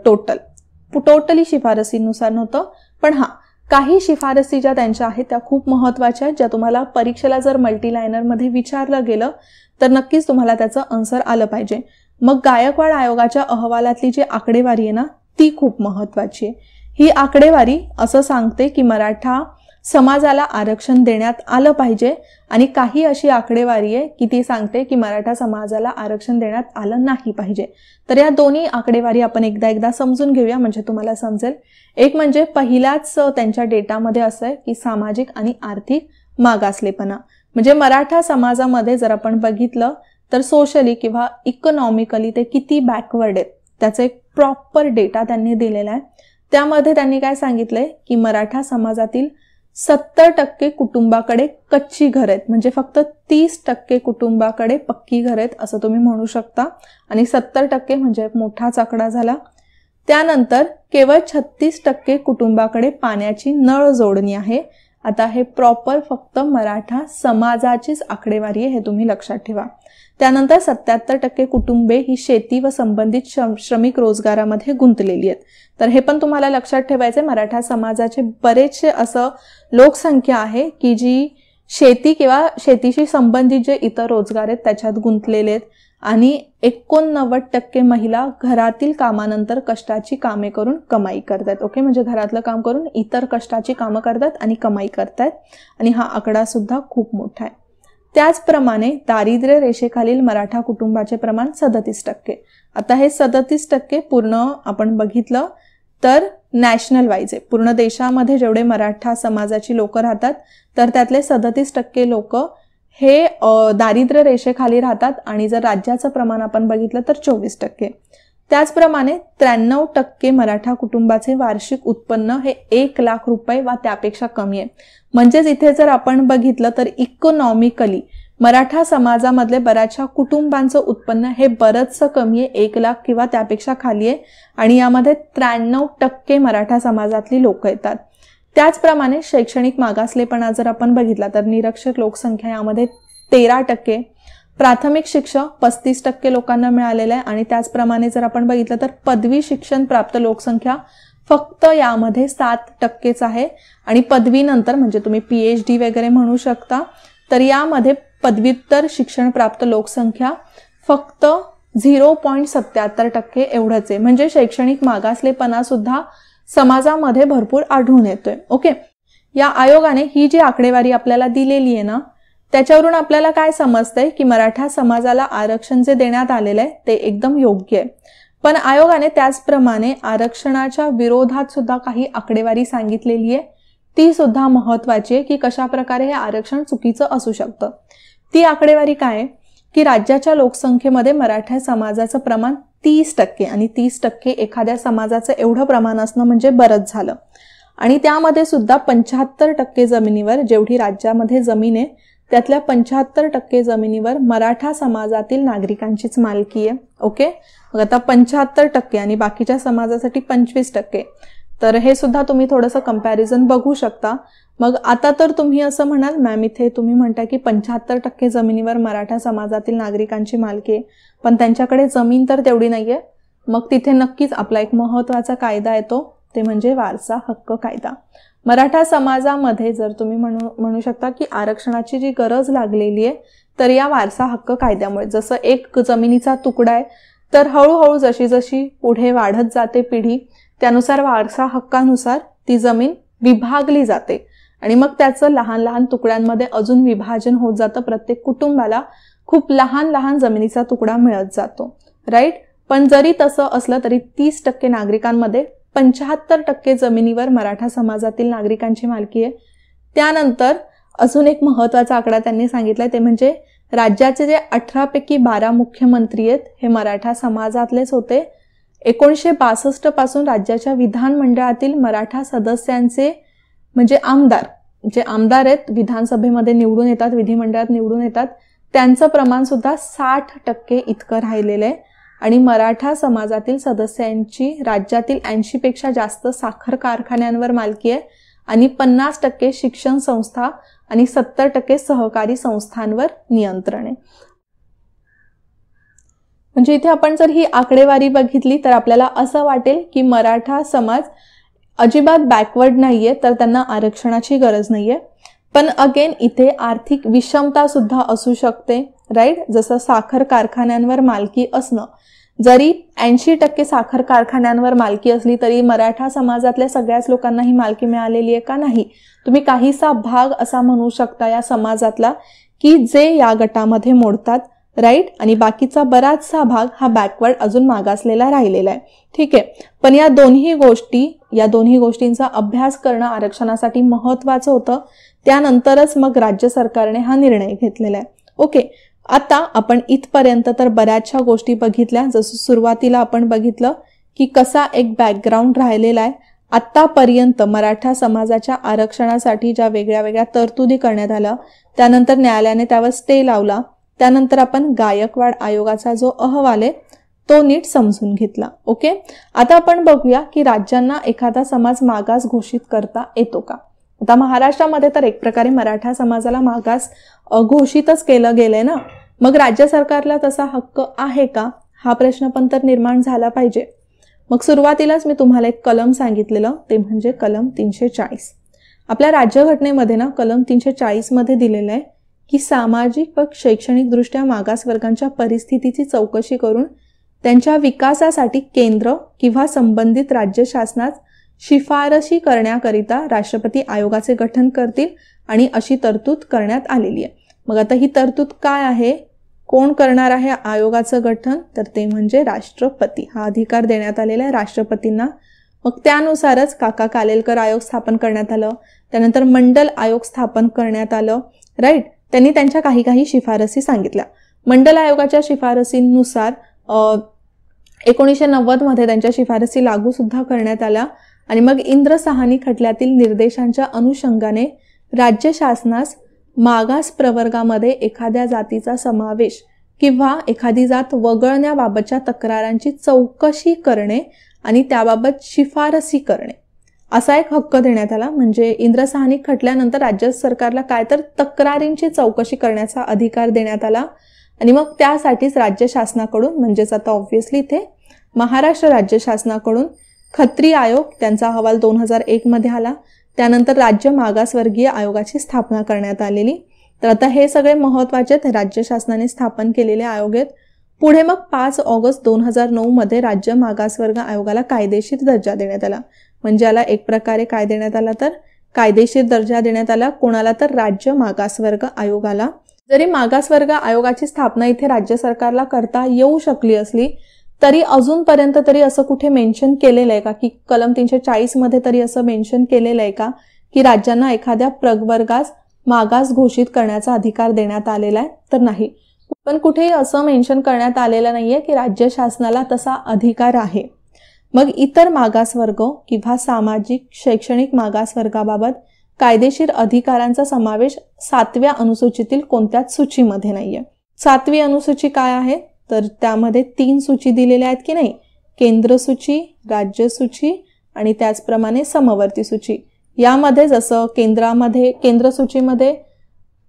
टोटली शिफारसींनुसार नव्हतं. पण काही शिफारसी ज्या त्यांच्या आहेत त्या खूप महत्त्वाच्या आहेत, ज्या तुम्हाला परीक्षेला जर मल्टीलायनरमध्ये विचारलं गेलं तर नक्कीच तुम्हाला त्याचं आन्सर आलं पाहिजे. मग गायकवाड आयोगाच्या अहवालातली जी आकडेवारी आहे ना ती खूप महत्त्वाची आहे. ही आकडेवारी असं सांगते की मराठा समाजाला आरक्षण देण्यात आलं पाहिजे आणि काही अशी आकडेवारी आहे की ती सांगते की मराठा समाजाला आरक्षण देण्यात आलं नाही पाहिजे. तर या दोन्ही आकडेवारी आपण एकदा समजून घेऊया म्हणजे तुम्हाला समजेल. एक म्हणजे पहिल्याच त्यांच्या डेटामध्ये असं आहे की सामाजिक आणि आर्थिक मागासलेपणा म्हणजे मराठा समाजामध्ये जर आपण बघितलं तर सोशली किंवा इकॉनॉमिकली ते किती बॅकवर्ड आहेत त्याचा एक प्रॉपर डेटा त्यांनी दिलेला आहे. त्यामध्ये त्यांनी काय सांगितलंय की मराठा समाजातील 70% कुटुंबाकडे कच्ची घर आहेत म्हणजे फक्त 30% कुटुंबाकडे पक्की घर आहेत असं तुम्ही म्हणू शकता आणि 70% म्हणजे मोठाच आकडा झाला. त्यानंतर केवळ 36% कुटुंबाकडे पाण्याची नळ जोडणी आहे. आता हे प्रॉपर फक्त मराठा समाजाचीच आकडेवारी आहे, हे तुम्ही लक्षात ठेवा. त्यानंतर 77% कुटुंबे ही शेती व संबंधित श्रमिक रोजगारामध्ये गुंतलेली आहेत. तर हे पण तुम्हाला लक्षात ठेवायचे, मराठा समाजाचे बरेचसे असं लोकसंख्या आहे की जी शेती किंवा शेतीशी संबंधित जे इतर रोजगार आहेत त्याच्यात गुंतलेले आहेत आणि 89% महिला घरातील कामानंतर कष्टाची कामे करून कमाई करतात. ओके, म्हणजे घरातलं काम करून इतर कष्टाची कामं करतात आणि कमाई करतात आणि हा आकडा सुद्धा खूप मोठा आहे. त्याचप्रमाणे दारिद्र्य रेषेखालील मराठा कुटुंबाचे प्रमाण 37%. आता हे 37% पूर्ण आपण बघितलं तर नॅशनल वाईज आहे, पूर्ण देशामध्ये जेवढे मराठा समाजाची लोक राहतात तर त्यातले 37% लोक हे दारिद्र्य रेषेखाली राहतात आणि जर राज्याचं प्रमाण आपण बघितलं तर 24%. त्याचप्रमाणे 93% मराठा कुटुंबाचे वार्षिक उत्पन्न हे 1 लाख रुपये वा त्यापेक्षा कमी आहे. म्हणजेच इथे जर आपण बघितलं तर इकॉनॉमिकली मराठा समाजामधले बऱ्याचशा कुटुंबांचं उत्पन्न हे बरंचसं कमी आहे, 1 लाख किंवा त्यापेक्षा खाली आहे आणि यामध्ये 93% मराठा समाजातली लोक येतात. त्याचप्रमाणे शैक्षणिक मागासलेपणा जर आपण बघितला तर निरक्षर लोकसंख्या यामध्ये 13%, प्राथमिक शिक्षण 35% लोकांना मिळालेलं आहे आणि त्याचप्रमाणे जर आपण बघितलं तर पदवी शिक्षण प्राप्त लोकसंख्या फक्त यामध्ये 7%च आहे आणि पदवीनंतर म्हणजे तुम्ही PhD वगैरे म्हणू शकता तर यामध्ये पदव्युत्तर शिक्षण प्राप्त लोकसंख्या फक्त 0.77% एवढंच आहे. म्हणजे शैक्षणिक मागासलेपणा सुद्धा समाजामध्ये भरपूर आढळून येतोय. ओके, या आयोगाने ही जी आकडेवारी आपल्याला दिलेली आहे ना त्याच्यावरून आपल्याला काय समजतंय की मराठा समाजाला आरक्षण जे देण्यात आलेलं आहे ते एकदम योग्य आहे. पण आयोगाने त्याचप्रमाणे आरक्षणाच्या विरोधात सुद्धा काही आकडेवारी सांगितलेली आहे, ती सुद्धा महत्वाची आहे की कशा प्रकारे हे आरक्षण चुकीचं असू शकतं. ती आकडेवारी काय आहे की राज्याच्या लोकसंख्येमध्ये मराठा समाजाचं प्रमाण 30% आणि 30% एखाद्या समाजाचं एवढं प्रमाण असणं म्हणजे बरंच झालं आणि त्यामध्ये सुद्धा 75% जमिनीवर जेवढी राज्यामध्ये जमीन आहे त्यातल्या 75% जमिनीवर मराठा समाजातील नागरिकांचीच मालकी आहे. ओके, मग आता 75% आणि बाकीच्या समाजासाठी 25%. तर हे सुद्धा तुम्ही थोडंसं कंपॅरिझन बघू शकता. मग आता तर तुम्ही असं म्हणाल मॅम इथे तुम्ही म्हणता की 75% जमिनीवर मराठा समाजातील नागरिकांची मालकी आहे पण त्यांच्याकडे जमीन तर तेवढी नाहीये. मग तिथे नक्कीच आपला एक महत्त्वाचा कायदा येतो ते म्हणजे वारसा हक्क कायदा. मराठा समाजामध्ये जर तुम्ही म्हणू शकता की आरक्षणाची जी गरज लागलेली आहे तर या वारसा हक्क कायद्यामुळे, जसं एक जमिनीचा तुकडा आहे तर हळूहळू जशी जशी पुढे वाढत जाते पिढी, त्यानुसार वारसा हक्कानुसार ती जमीन विभागली जाते आणि मग त्याचं लहान लहान तुकड्यांमध्ये अजून विभाजन होत जातं. प्रत्येक कुटुंबाला खूप लहान लहान जमिनीचा तुकडा मिळत जातो, राईट. पण जरी तसं असलं तरी 30% नागरिकांमध्ये 75% जमिनीवर मराठा समाजातील नागरिकांची मालकी आहे. त्यानंतर अजून एक महत्त्वाचा आकडा त्यांनी सांगितलाय, ते म्हणजे राज्याचे जे 18 पैकी 12 मुख्यमंत्री आहेत हे मराठा समाजातलेच होते. 1962 पासून राज्याच्या विधानमंडळातील मराठा सदस्यांचे म्हणजे आमदार, जे आमदार आहेत विधानसभेमध्ये निवडून येतात, विधिमंडळात निवडून येतात, त्यांचं प्रमाण सुद्धा 60% इतकं राहिलेलं आहे. आणि मराठा समाजातील सदस्यांची राज्यातील 80 पेक्षा जास्त साखर कारखान्यांवर मालकी आहे आणि 50% शिक्षण संस्था आणि 70% सहकारी संस्थांवर नियंत्रण आहे. म्हणजे इथे आपण जर ही आकडेवारी बघितली तर आपल्याला असं वाटेल की मराठा समाज अजिबात बॅकवर्ड नाहीये, तर त्यांना आरक्षणाची गरज नाहीये. पण अगेन इथे आर्थिक विषमता सुद्धा असू शकते, राईट. जसं साखर कारखान्यांवर मालकी असणं, जरी 80% साखर कारखान्यांवर मालकी असली तरी मराठा समाजातल्या सगळ्याच लोकांना ही मालकी मिळालेली आहे का? नाही. तुम्ही काहीसा भाग असा म्हणू शकता या समाजातला की जे या गटामध्ये मोडतात, राईट. आणि बाकीचा बराचसा भाग हा बॅकवर्ड अजून मागासलेला राहिलेला आहे, ठीक आहे. पण या दोन्ही गोष्टींचा अभ्यास करणं आरक्षणासाठी महत्त्वाचं होतं. त्यानंतरच मग राज्य सरकारने हा निर्णय घेतलेला आहे. ओके, आता आपण इथपर्यंत तर बऱ्याचशा गोष्टी बघितल्या. जसं सुरुवातीला आपण बघितलं की कसा एक बॅकग्राऊंड राहिलेला आहे. आतापर्यंत मराठा समाजाच्या आरक्षणासाठी ज्या वेगळ्या वेगळ्या तरतुदी करण्यात आल्या, त्यानंतर न्यायालयाने त्यावर स्टे लावला. त्यानंतर आपण गायकवाड आयोगाचा जो अहवाल आहे तो नीट समजून घेतला. ओके, आता आपण बघूया की राज्यांना एखादा समाज मागास घोषित करता येतो का. आता महाराष्ट्रामध्ये तर एक प्रकारे मराठा समाजाला मागास घोषितच केलं गेलंय ना, मग राज्य सरकारला तसा हक्क आहे का, हा प्रश्न पण तर निर्माण झाला पाहिजे. मग सुरुवातीलाच मी तुम्हाला एक कलम सांगितलेलं, ते म्हणजे कलम 340. आपल्या राज्यघटनेमध्ये ना कलम 340 मध्ये दिलेलं आहे की सामाजिक व शैक्षणिकदृष्ट्या मागासवर्गांच्या परिस्थितीची चौकशी करून त्यांच्या विकासासाठी केंद्र किंवा संबंधित राज्य शासनास शिफारशी करण्याकरिता राष्ट्रपती आयोगाचे गठन करतील आणि अशी तरतूद करण्यात आलेली आहे. मग आता ही तरतूद काय आहे, कोण करणार आहे आयोगाचं गठन, तर ते म्हणजे राष्ट्रपती. हा अधिकार देण्यात आलेला आहे राष्ट्रपतींना. मग त्यानुसारच काका कालेलकर आयोग स्थापन करण्यात आलं, त्यानंतर मंडल आयोग स्थापन करण्यात आलं, राईट. त्यांनी त्यांच्या काही शिफारसी सांगितल्या. मंडल आयोगाच्या शिफारसींनुसार 1990 मध्ये त्यांच्या शिफारसी लागू सुद्धा करण्यात आल्या आणि मग इंद्रसाहानी खटल्यातील निर्देशांच्या अनुषंगाने राज्य शासनास मागास प्रवर्गामध्ये एखाद्या जातीचा समावेश किंवा एखादी जात वगळण्याबाबतच्या तक्रारांची चौकशी करणे आणि त्याबाबत शिफारसी करणे असा एक हक्क देण्यात आला. म्हणजे इंद्रसाहानी खटल्यानंतर राज्य सरकारला काय तर तक्रारींची चौकशी करण्याचा अधिकार देण्यात आला आणि मग त्यासाठीच राज्य शासनाकडून, म्हणजेच आता ऑब्व्हियसली इथे महाराष्ट्र राज्य शासनाकडून खत्री आयोग, त्यांचा अहवाल 2001 मध्ये आला. त्यानंतर राज्य मागासवर्गीय आयोगाची स्थापना करण्यात आलेली. तर आता हे सगळे महत्त्वाचे राज्य शासनाने स्थापन केलेले आयोग आहेत. पुढे मग 5 ऑगस्ट 2009 मध्ये राज्य मागासवर्ग आयोगाला कायदेशीर दर्जा देण्यात आला. म्हणजे याला एक प्रकारे काय देण्यात आला, तर कायदेशीर दर्जा देण्यात आला. कोणाला, तर राज्य मागासवर्ग आयोगाला. जरी मागासवर्ग आयोगाची स्थापना इथे राज्य सरकारला करता येऊ शकली असली तरी अजूनपर्यंत तरी असं कुठे मेन्शन केलेलं आहे का, की कलम 340 मध्ये तरी असं मेन्शन केलेलं आहे का की राज्यांना एखाद्या प्रवर्गास मागास घोषित करण्याचा अधिकार देण्यात आलेला आहे, तर नाही. पण कुठेही असं मेन्शन करण्यात आलेलं नाहीये की राज्य शासनाला तसा अधिकार आहे. मग इतर मागासवर्ग किंवा सामाजिक शैक्षणिक मागासवर्गाबाबत कायदेशीर अधिकारांचा समावेश 7व्या अनुसूचीतील कोणत्याच सूचीमध्ये नाहीये. 7वी अनुसूची काय आहे, तर त्यामध्ये 3 सूची दिलेल्या आहेत की नाही, केंद्र सूची, राज्य सूची आणि त्याचप्रमाणे समवर्ती सूची. यामध्ये जसं केंद्र सूचीमध्ये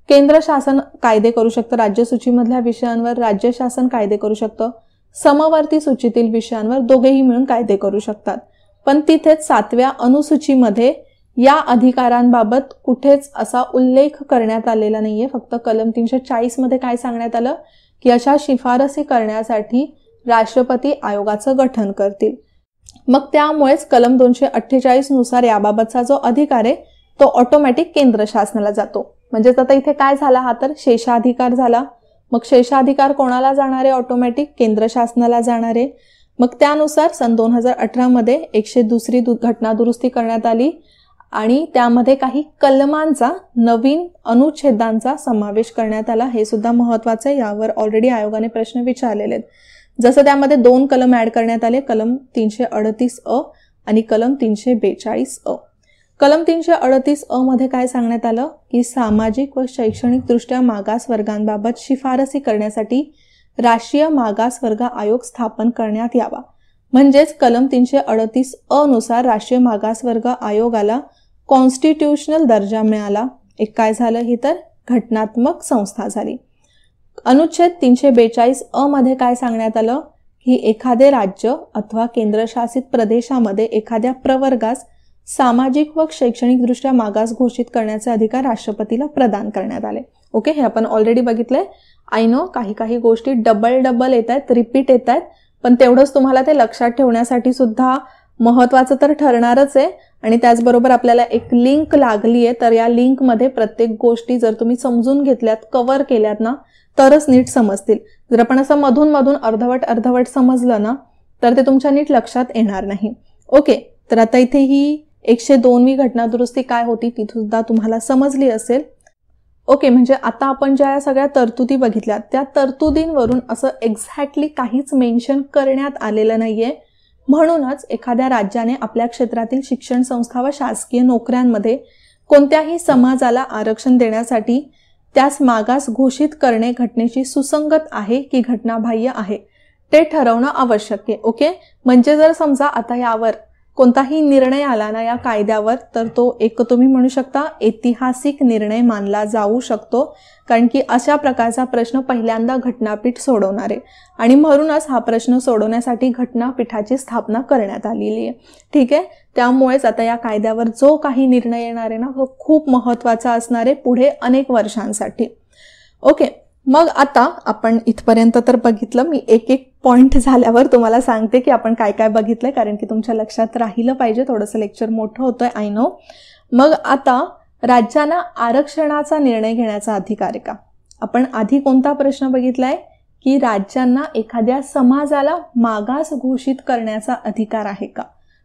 केंद्र शासन कायदे करू शकतं, राज्य सूचीमधल्या विषयांवर राज्य शासन कायदे करू शकतं, समवर्ती सूचीतील विषयांवर दोघेही मिळून कायदे करू शकतात. पण तिथेच 7व्या अनुसूचीमध्ये या अधिकारांबाबत कुठेच असा उल्लेख करण्यात आलेला नाहीये. फक्त कलम 340 मध्ये काय सांगण्यात आलं की अशा शिफारसी करण्यासाठी राष्ट्रपती आयोगाचं गठन करतील. मग त्यामुळेच कलम 248 नुसार याबाबतचा जो अधिकार आहे तो ऑटोमॅटिक केंद्र शासनाला जातो. म्हणजेच आता इथे काय झाला, हा तर शेषाधिकार झाला. मग शेषाधिकार कोणाला जाणार आहे, ऑटोमॅटिक केंद्र शासनाला जाणार आहे. मग त्यानुसार सन 2018 मध्ये 102 घटना दुरुस्ती करण्यात आली आणि त्यामध्ये काही कलमांचा नवीन अनुच्छेदांचा समावेश करण्यात आला. हे सुद्धा महत्वाचं आहे, यावर ऑलरेडी आयोगाने प्रश्न विचारलेले आहेत. जसं त्यामध्ये 2 कलम ऍड करण्यात आले, कलम 338 आणि कलम 342 कलम 338 मध्ये काय सांगण्यात आलं की सामाजिक व शैक्षणिक दृष्ट्या मागास वर्गांबाबत शिफारसी करण्यासाठी राष्ट्रीय मागास वर्ग आयोग स्थापन करण्यात यावा. म्हणजेच कलम 338 नुसार राष्ट्रीय मागास वर्ग आयोगाला कॉन्स्टिट्यूशनल दर्जा मिळाला. एक काय झालं, ही तर घटनात्मक संस्था झाली. अनुच्छेद 342 मध्ये काय सांगण्यात आलं की एखादे राज्य अथवा केंद्रशासित प्रदेशामध्ये एखाद्या प्रवर्गास सामाजिक व शैक्षणिक दृष्ट्या मागास घोषित करण्याचे अधिकार राष्ट्रपतीला प्रदान करण्यात आले. ओके, हे आपण ऑलरेडी बघितलंय. आय नो काही गोष्टी डबल येत आहेत, रिपीट येत आहेत, पण तेवढंच तुम्हाला ते लक्षात ठेवण्यासाठी सुद्धा महत्वाचं तर ठरणारच आहे. आणि त्याचबरोबर आपल्याला एक लिंक लागली आहे, तर या लिंकमध्ये प्रत्येक गोष्टी जर तुम्ही समजून घेतल्यात, कव्हर केल्यात ना, तरच नीट समजतील. जर आपण असं मधून अर्धवट समजलं ना, तर ते तुमच्या नीट लक्षात येणार नाही. ओके, तर आता इथे ही 102वी घटना दुरुस्ती काय होती ती सुद्धा तुम्हाला समजली असेल. ओके, म्हणजे आता आपण ज्या सगळ्या तरतुदी बघितल्या त्या तरतुदींवरून असं एक्झॅक्टली काहीच मेन्शन करण्यात आलेलं नाहीये. म्हणूनच एखाद्या राज्याने आपल्या क्षेत्रातील शिक्षण संस्था व शासकीय नोकऱ्यांमध्ये कोणत्याही समाजाला आरक्षण देण्यासाठी त्यास मागास घोषित करणे घटनेशी सुसंगत आहे की घटनाबाह्य आहे ते ठरवणं आवश्यक आहे. ओके, म्हणजे जर समजा आता यावर कोणताही निर्णय आला ना या कायद्यावर, तर तो एक तुम्ही म्हणू शकता ऐतिहासिक निर्णय मानला जाऊ शकतो. कारण की अशा प्रकारचा प्रश्न पहिल्यांदा घटनापीठ सोडवणार आहे आणि म्हणूनच हा प्रश्न सोडवण्यासाठी घटनापीठाची स्थापना करण्यात आलेली आहे. ठीक आहे, त्यामुळेच आता या कायद्यावर जो काही निर्णय येणार आहे ना तो खूप महत्त्वाचा असणार आहे पुढे अनेक वर्षांसाठी. ओके, मग आता आपण इथपर्यंत तर बघितलं. मी एक पॉइंट झाल्यावर तुम्हाला सांगते की आपण काय काय बघितलंय, कारण की तुमच्या लक्षात राहिलं पाहिजे. थोडंसं लेक्चर मोठं होतंय, आय नो. मग आता राज्यांना आरक्षणाचा निर्णय घेण्याचा अधिकार आहे का? आपण आधी कोणता प्रश्न बघितलाय की राज्यांना एखाद्या समाजाला मागास घोषित करण्याचा अधिकार आहे का?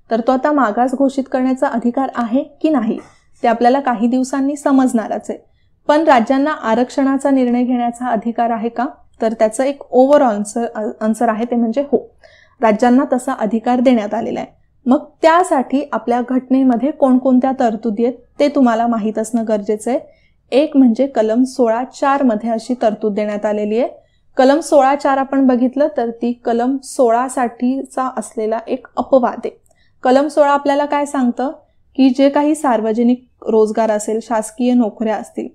तर तो आता मागास घोषित करण्याचा अधिकार आहे की नाही ते आपल्याला काही दिवसांनी समजणारच आहे. पण राज्यांना आरक्षणाचा निर्णय घेण्याचा अधिकार आहे का? तर त्याचं एक ओव्हरऑल आन्सर आहे ते म्हणजे हो, राज्यांना तसा अधिकार देण्यात आलेला आहे. मग त्यासाठी आपल्या घटनेमध्ये कोणकोणत्या तरतुदी आहेत ते तुम्हाला माहीत असणं गरजेचं आहे. एक म्हणजे कलम 16(4) मध्ये अशी तरतूद देण्यात आलेली आहे. कलम 16(4) आपण बघितलं तर ती कलम 16 साठीचा असलेला एक अपवाद आहे. कलम 16 आपल्याला काय सांगतं की जे काही सार्वजनिक रोजगार असेल, शासकीय नोकऱ्या असतील,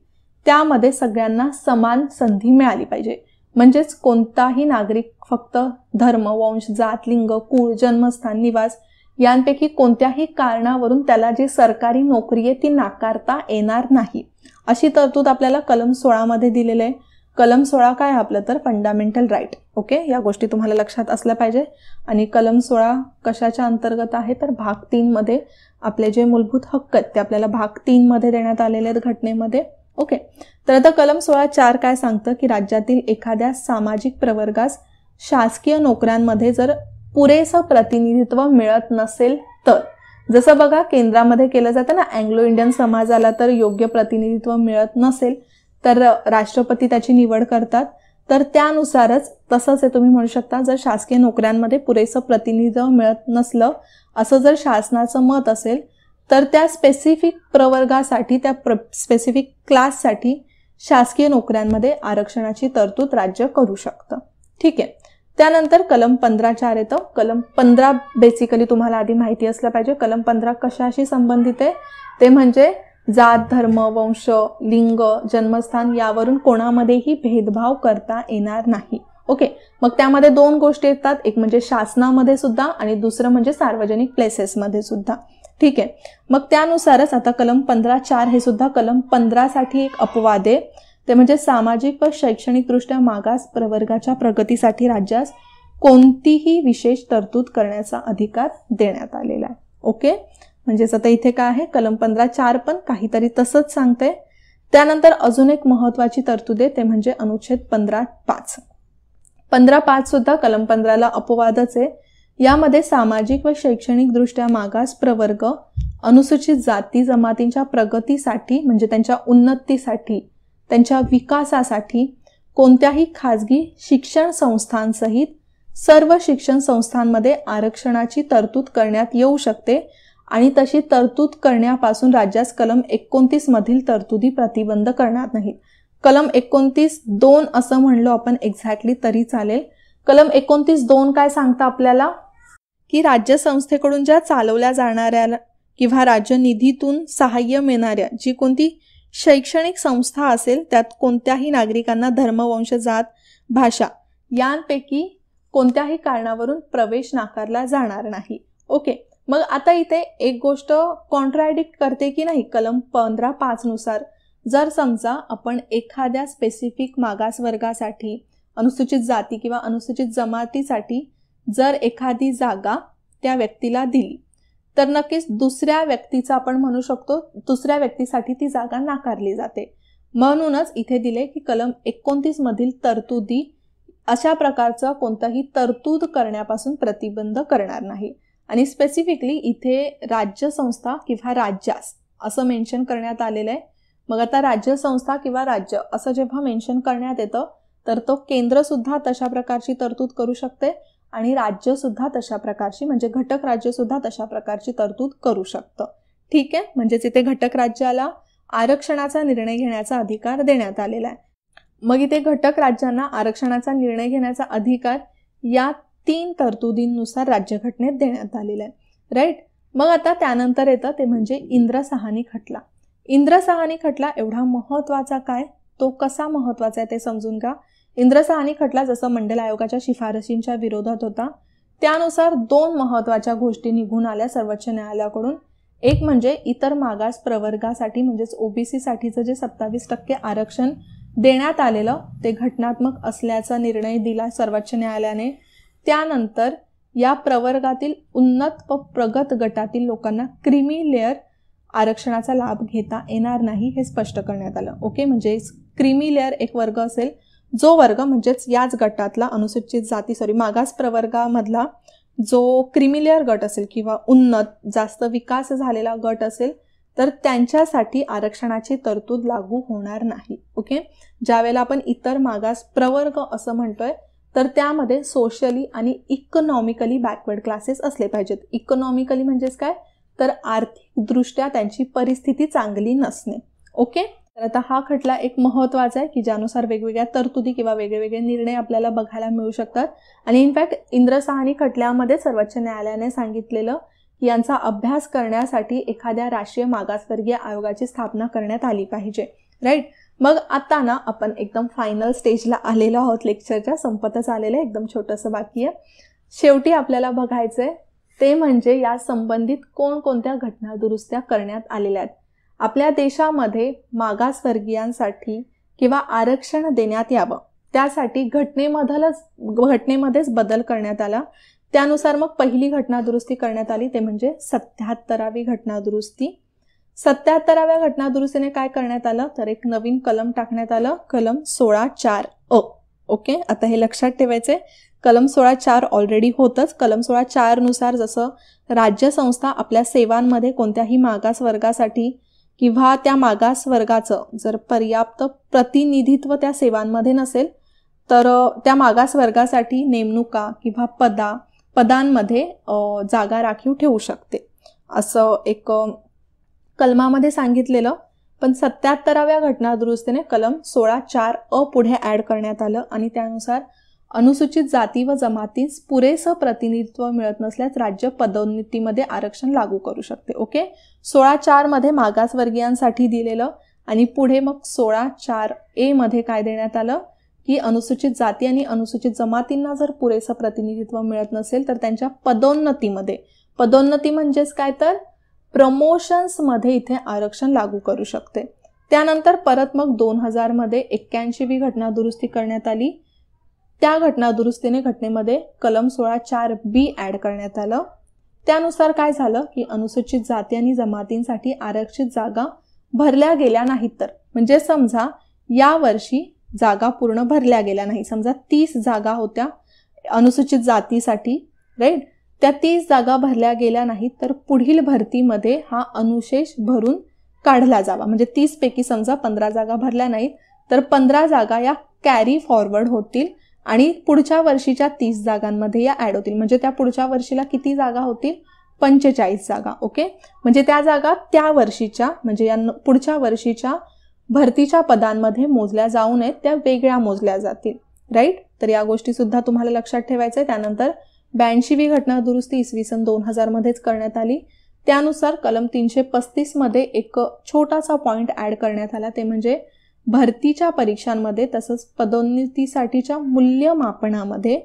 त्यामध्ये सगळ्यांना समान संधी मिळाली पाहिजे. म्हणजेच कोणताही नागरिक फक्त धर्म, वंश, जात, लिंग, कुळ, जन्मस्थान, निवास यांपैकी कोणत्याही कारणावरून त्याला जी सरकारी नोकरी आहे ती नाकारता येणार नाही, अशी तरतूद आपल्याला कलम 16 मध्ये दिलेली आहे. कलम 16 काय आपलं तर फंडामेंटल राईट. ओके, या गोष्टी तुम्हाला लक्षात असल्या पाहिजे. आणि कलम 16 कशाच्या अंतर्गत आहे तर भाग 3 मध्ये आपले जे मूलभूत हक्क आहेत ते आपल्याला भाग 3 मध्ये देण्यात आलेले आहेत घटनेमध्ये. ओके, तर आता कलम 16(4) काय सांगतं की राज्यातील एखाद्या सामाजिक प्रवर्गास शासकीय नोकऱ्यांमध्ये जर पुरेसं प्रतिनिधित्व मिळत नसेल तर, जसं बघा केंद्रामध्ये केलं जातं ना, अँग्लो इंडियन समाजाला तर योग्य प्रतिनिधित्व मिळत नसेल तर राष्ट्रपती त्याची निवड करतात. तर त्यानुसारच तसंच आहे, तुम्ही म्हणू शकता जर शासकीय नोकऱ्यांमध्ये पुरेसं प्रतिनिधित्व मिळत नसलं असं जर शासनाचं मत असेल तर त्या स्पेसिफिक प्रवर्गासाठी, त्या स्पेसिफिक क्लाससाठी शासकीय नोकऱ्यांमध्ये आरक्षणाची तरतूद राज्य करू शकतं. ठीक आहे, त्यानंतर कलम 15(4) येतं. कलम 15 बेसिकली तुम्हाला आधी माहिती असलं पाहिजे. कलम 15 कशाशी संबंधित आहे ते म्हणजे जात, धर्म, वंश, लिंग, जन्मस्थान यावरून कोणामध्येही भेदभाव करता येणार नाही. ओके, मग त्यामध्ये 2 गोष्टी येतात, एक म्हणजे शासनामध्ये सुद्धा आणि दुसरं म्हणजे सार्वजनिक प्लेसेसमध्ये सुद्धा. ठीक आहे, मग त्यानुसारच आता कलम 15(4) हे सुद्धा कलम 15 साठी एक अपवाद आहे. ते म्हणजे सामाजिक व शैक्षणिक दृष्ट्या मागास प्रवर्गाच्या प्रगतीसाठी राज्यास कोणतीही विशेष तरतूद करण्याचा अधिकार देण्यात आलेला आहे. ओके, म्हणजेच आता इथे काय आहे, कलम 15(4) पण काहीतरी तसंच सांगते. त्यानंतर अजून एक महत्वाची तरतूद आहे, ते म्हणजे अनुच्छेद 15(5). 15(5) सुद्धा कलम 15ला अपवादच आहे. यामध्ये सामाजिक व शैक्षणिक दृष्ट्या मागास प्रवर्ग, अनुसूचित जाती जमातींच्या प्रगतीसाठी म्हणजे त्यांच्या उन्नतीसाठी, त्यांच्या विकासासाठी कोणत्याही खाजगी शिक्षण संस्थांसहित सर्व शिक्षण संस्थांमध्ये आरक्षणाची तरतूद करण्यात येऊ शकते आणि तशी तरतूद करण्यापासून राज्यास कलम 29 मधील तरतुदी प्रतिबंध करणार नाहीत. कलम 29(2) असं म्हणलो आपण एक्झॅक्टली तरी चालेल. कलम 29(2) काय सांगतं आपल्याला, की राज्य संस्थेकडून ज्या चालवल्या जाणाऱ्या किंवा राज्य निधीतून सहाय्य मिळणाऱ्या जी कोणती शैक्षणिक संस्था असेल त्यात कोणत्याही नागरिकांना धर्म, वंश, जात, भाषा यांपैकी कोणत्याही कारणावरून प्रवेश नाकारला जाणार नाही. ओके, मग आता इथे एक गोष्ट कॉन्ट्राडिक्ट करते की नाही कलम 15(5) नुसार. जर समजा आपण एखाद्या स्पेसिफिक मागासवर्गासाठी, अनुसूचित जाती किंवा अनुसूचित जमातीसाठी जर एखादी जागा त्या व्यक्तीला दिली तर नक्कीच दुसऱ्या व्यक्तीचा आपण म्हणू शकतो दुसऱ्या व्यक्तीसाठी ती जागा नाकारली जाते. म्हणूनच इथे दिले की कलम 29 मधील तरतुदी अशा प्रकारचा कोणताही तरतूद करण्यापासून प्रतिबंध करणार नाही. आणि स्पेसिफिकली इथे राज्य संस्था किंवा राज्यास असं मेन्शन करण्यात आलेलं आहे. मग आता राज्य संस्था किंवा राज्य असं जेव्हा मेन्शन करण्यात येतं तर तो केंद्र सुद्धा तशा प्रकारची तरतूद करू शकते आणि राज्य सुद्धा तशा प्रकारची म्हणजे घटक राज्य सुद्धा तशा प्रकारची तरतूद करू शकतं. ठीक आहे, म्हणजेच इथे घटक राज्याला आरक्षणाचा निर्णय घेण्याचा अधिकार देण्यात आलेला आहे. मग इथे घटक राज्यांना आरक्षणाचा निर्णय घेण्याचा अधिकार या 3 तरतुदींनुसार राज्यघटनेत देण्यात आलेला आहे. राईट, मग आता त्यानंतर येतं ते म्हणजे इंद्रसाहानी खटला. इंद्रसाहानी खटला एवढा महत्वाचा काय, तो कसा महत्वाचा आहे ते समजून घ्या. इंद्रसाहानी खटला जसं मंडल आयोगाच्या शिफारशींच्या विरोधात होता त्यानुसार 2 महत्वाच्या गोष्टी निघून आल्या सर्वोच्च न्यायालयाकडून. एक म्हणजे इतर मागास प्रवर्गासाठी म्हणजेच ओबीसी साठीचं जे 27% आरक्षण देण्यात आलेलं ते घटनात्मक असल्याचा निर्णय दिला सर्वोच्च न्यायालयाने. त्यानंतर या प्रवर्गातील उन्नत व प्रगत गटातील लोकांना क्रीमी लेअर आरक्षणाचा लाभ घेता येणार नाही हे स्पष्ट करण्यात आलं. ओके, म्हणजे क्रीमी लेअर एक वर्ग असेल जो वर्ग म्हणजेच याच गटातला अनुसूचित जाती मागास प्रवर्गामधला जो क्रीमी लेअर गट असेल किंवा उन्नत जास्त विकास झालेला गट असेल तर त्यांच्यासाठी आरक्षणाची तरतूद लागू होणार नाही. ओके, ज्यावेळेला आपण इतर मागास प्रवर्ग असं म्हणतोय तर त्यामध्ये सोशली आणि इकॉनॉमिकली बॅकवर्ड क्लासेस असले पाहिजेत. इकॉनॉमिकली म्हणजेच काय, तर आर्थिकदृष्ट्या त्यांची परिस्थिती चांगली नसणे. ओके, तर आता हा खटला एक महत्त्वाचा आहे की ज्यानुसार वेगवेगळ्या तरतुदी किंवा वेगवेगळे निर्णय आपल्याला बघायला मिळू शकतात. आणि इनफॅक्ट इंद्रसाहानी खटल्यामध्ये सर्वोच्च न्यायालयाने सांगितलेलं की यांचा अभ्यास करण्यासाठी एखाद्या राष्ट्रीय मागासवर्गीय आयोगाची स्थापना करण्यात आली पाहिजे. राईट, मग आता ना आपण एकदम फायनल स्टेजला आलेलो आहोत, लेक्चरच्या संपतच आलेलं आहे, एकदम छोटंसं बाकी आहे. शेवटी आपल्याला बघायचंय ते म्हणजे या संबंधित कोणकोणत्या घटना दुरुस्त्या करण्यात आलेल्या आहेत. आपल्या देशामध्ये मागासवर्गीयांसाठी किंवा आरक्षण देण्यात यावं त्यासाठी घटनेमध्येच बदल करण्यात आला. त्यानुसार मग पहिली घटना दुरुस्ती करण्यात आली ते म्हणजे 77वी घटना दुरुस्ती. 77व्या घटना दुरुस्तीने काय करण्यात आलं तर एक नवीन कलम टाकण्यात आलं, कलम 16(4)(अ). ओके, आता हे लक्षात ठेवायचे, कलम 16(4) ऑलरेडी होतच. कलम 16(4) नुसार जसं राज्य संस्था आपल्या सेवांमध्ये कोणत्याही मागास वर्गासाठी किंवा त्या मागास वर्गाचं जर पर्याप्त प्रतिनिधित्व त्या सेवांमध्ये नसेल तर त्या मागास वर्गासाठी नेमणुका किंवा पदांमध्ये जागा राखीव ठेवू शकते असं एक कलमामध्ये सांगितलेलं. पण 77व्या घटना दुरुस्तीने कलम 16(4)(अ) पुढे ॲड करण्यात आलं आणि त्यानुसार अनुसूचित जाती व जमातीस पुरेसं प्रतिनिधित्व मिळत नसल्यास राज्य पदोन्नतीमध्ये आरक्षण लागू करू शकते. ओके, 16(4) मध्ये मागासवर्गीयांसाठी दिलेलं आणि पुढे मग 16(4)(ए) मध्ये काय देण्यात आलं की अनुसूचित जाती आणि अनुसूचित जमातींना जर पुरेसं प्रतिनिधित्व मिळत नसेल तर त्यांच्या पदोन्नती म्हणजेच काय तर प्रमोशन्समध्ये इथे आरक्षण लागू करू शकते. त्यानंतर परत मग 2000 मध्ये 81वी घटना दुरुस्ती करण्यात आली. त्या घटना दुरुस्तीने घटनेमध्ये कलम 16(4)B ॲड करण्यात आलं. त्यानुसार काय झालं की अनुसूचित जाती आणि जमातींसाठी आरक्षित जागा भरल्या गेल्या नाहीत तर, म्हणजे समजा या वर्षी जागा पूर्ण भरल्या गेल्या नाही, समजा 30 जागा होत्या अनुसूचित जातीसाठी, राईट, त्या 30 जागा भरल्या गेल्या नाहीत तर पुढील भरतीमध्ये हा अनुशेष भरून काढला जावा. म्हणजे 30 पैकी समजा 15 जागा भरल्या नाहीत तर 15 जागा या कॅरी फॉरवर्ड होतील आणि पुढच्या वर्षीच्या 30 जागांमध्ये या ॲड होतील. म्हणजे त्या पुढच्या वर्षीला किती जागा होतील? 45 जागा. ओके, म्हणजे त्या जागा त्या वर्षीच्या म्हणजे या पुढच्या वर्षीच्या भरतीच्या पदांमध्ये मोजल्या जाऊ नयेत, त्या वेगळ्या मोजल्या जातील, राईट. तर या गोष्टी सुद्धा तुम्हाला लक्षात ठेवायचं आहे. त्यानंतर 82वी घटना दुरुस्ती इसवी सन 2000 मध्येच करण्यात आली. त्यानुसार कलम 335 मध्ये एक छोटासा पॉइंट ॲड करण्यात आला, ते म्हणजे भरतीच्या परीक्षांमध्ये तसंच पदोन्नतीसाठीच्या मूल्यमापनामध्ये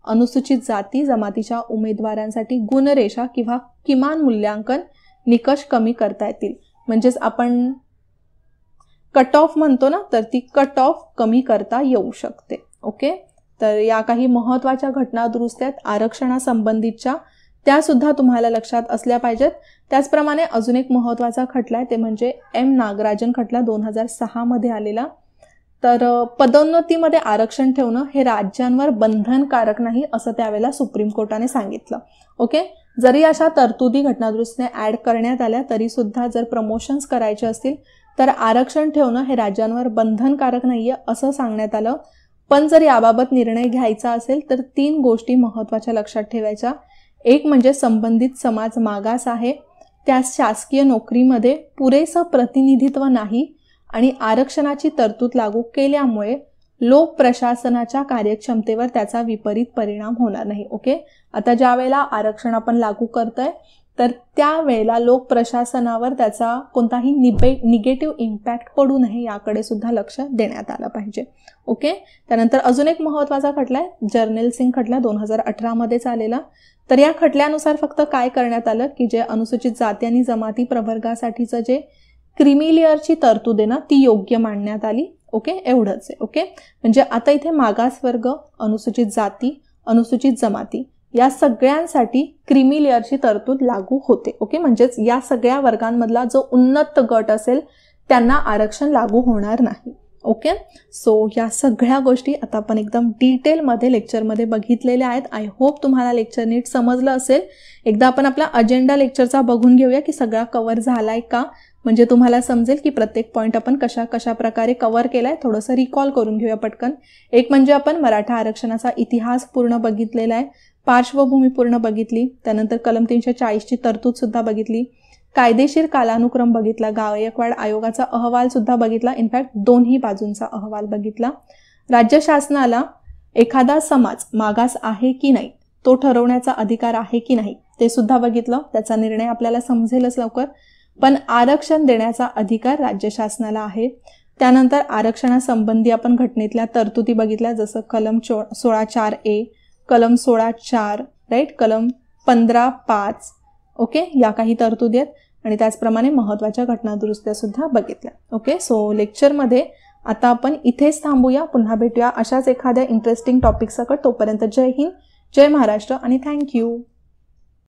अनुसूचित जाती जमातीच्या उमेदवारांसाठी गुणरेषा किंवा किमान मूल्यांकन निकष कमी करता येतील. म्हणजेच आपण कट ऑफ म्हणतो ना, तर ती कट ऑफ कमी करता येऊ शकते. ओके, तर या काही महत्त्वाच्या घटना दुरुस्त्या आरक्षणासंबंधीच्या, त्या सुद्धा तुम्हाला लक्षात असल्या पाहिजेत. त्याचप्रमाणे अजून एक महत्त्वाचा खटला आहे, ते म्हणजे एम नागराजन खटला 2006 मध्ये आलेला. तर पदोन्नतीमध्ये आरक्षण ठेवणं हे राज्यांवर बंधनकारक नाही असं त्यावेळेला सुप्रीम कोर्टाने सांगितलं. ओके, जरी अशा तरतुदी घटनादुरुस्तीने ॲड करण्यात आल्या तरी सुद्धा जर प्रमोशन्स करायचे असतील तर आरक्षण ठेवणं हे राज्यांवर बंधनकारक नाहीये असं सांगण्यात आलं. पण जर याबाबत निर्णय घ्यायचा असेल तर 3 गोष्टी महत्त्वाच्या लक्षात ठेवायच्या. एक म्हणजे संबंधित समाज मागास आहे, त्यास शासकीय नोकरीमध्ये पुरेसं प्रतिनिधित्व नाही आणि आरक्षणाची तरतूद लागू केल्यामुळे लोक प्रशासनाच्या कार्यक्षमतेवर त्याचा विपरीत परिणाम होणार नाही. ओके, आता ज्या वेळेला आरक्षण आपण लागू करतोय तर त्यावेळेला लोक प्रशासनावर त्याचा कोणताही निगेटिव्ह इम्पॅक्ट पडू नये याकडे सुद्धा लक्ष देण्यात आलं पाहिजे. ओके, त्यानंतर अजून एक महत्त्वाचा खटला आहे जर्नेल सिंग खटला 2018 मध्येच आलेला. तर या खटल्यानुसार फक्त काय करण्यात आलं की जे अनुसूचित जाती आणि जमाती प्रवर्गासाठीचं जे क्रिमिलेअरची तरतूद आहे ना ती योग्य मानण्यात आली. ओके, एवढंच आहे. ओके, म्हणजे आता इथे मागासवर्ग, अनुसूचित जाती, अनुसूचित जमाती या सगळ्यांसाठी क्रिमिलेअरची तरतूद लागू होते. ओके, म्हणजेच या सगळ्या वर्गांमधला जो उन्नत गट असेल त्यांना आरक्षण लागू होणार नाही. ओके, सो या सगळ्या गोष्टी आता आपण एकदम डिटेलमध्ये लेक्चरमध्ये बघितलेल्या आहेत. आय होप तुम्हाला लेक्चर नीट समजलं असेल. एकदा आपण आपला अजेंडा लेक्चरचा बघून घेऊया की सगळा कव्हर झालाय का, म्हणजे तुम्हाला समजेल की प्रत्येक पॉईंट आपण कशा प्रकारे कव्हर केलाय. थोडंसं रिकॉल करून घेऊया पटकन. एक म्हणजे आपण मराठा आरक्षणाचा इतिहास पूर्ण बघितलेला आहे, पार्श्वभूमी पूर्ण बघितली, त्यानंतर कलम 340ची तरतूद सुद्धा बघितली, कायदेशीर कालानुक्रम बघितला, गायकवाड आयोगाचा अहवाल सुद्धा बघितला, इनफॅक्ट दोन्ही बाजूंचा अहवाल बघितला. राज्य शासनाला एखादा समाज मागास आहे की नाही तो ठरवण्याचा अधिकार आहे की नाही ते सुद्धा बघितलं. त्याचा निर्णय आपल्याला समजेलच लवकर. पण आरक्षण देण्याचा अधिकार राज्य शासनाला आहे. त्यानंतर आरक्षणासंबंधी आपण घटनेतल्या तरतुदी बघितल्या, जसं कलम 16(4)A, कलम 16(4), राईट, कलम 15(5). ओके, या काही तरतुदी आहेत आणि त्याचप्रमाणे महत्त्वाच्या घटना दुरुस्त्या सुद्धा बघितल्या. ओके, सो लेक्चरमध्ये आता आपण इथेच थांबूया. पुन्हा भेटूया अशाच एखाद्या इंटरेस्टिंग टॉपिक सकट. तोपर्यंत जय हिंद, जय महाराष्ट्र आणि थँक्यू.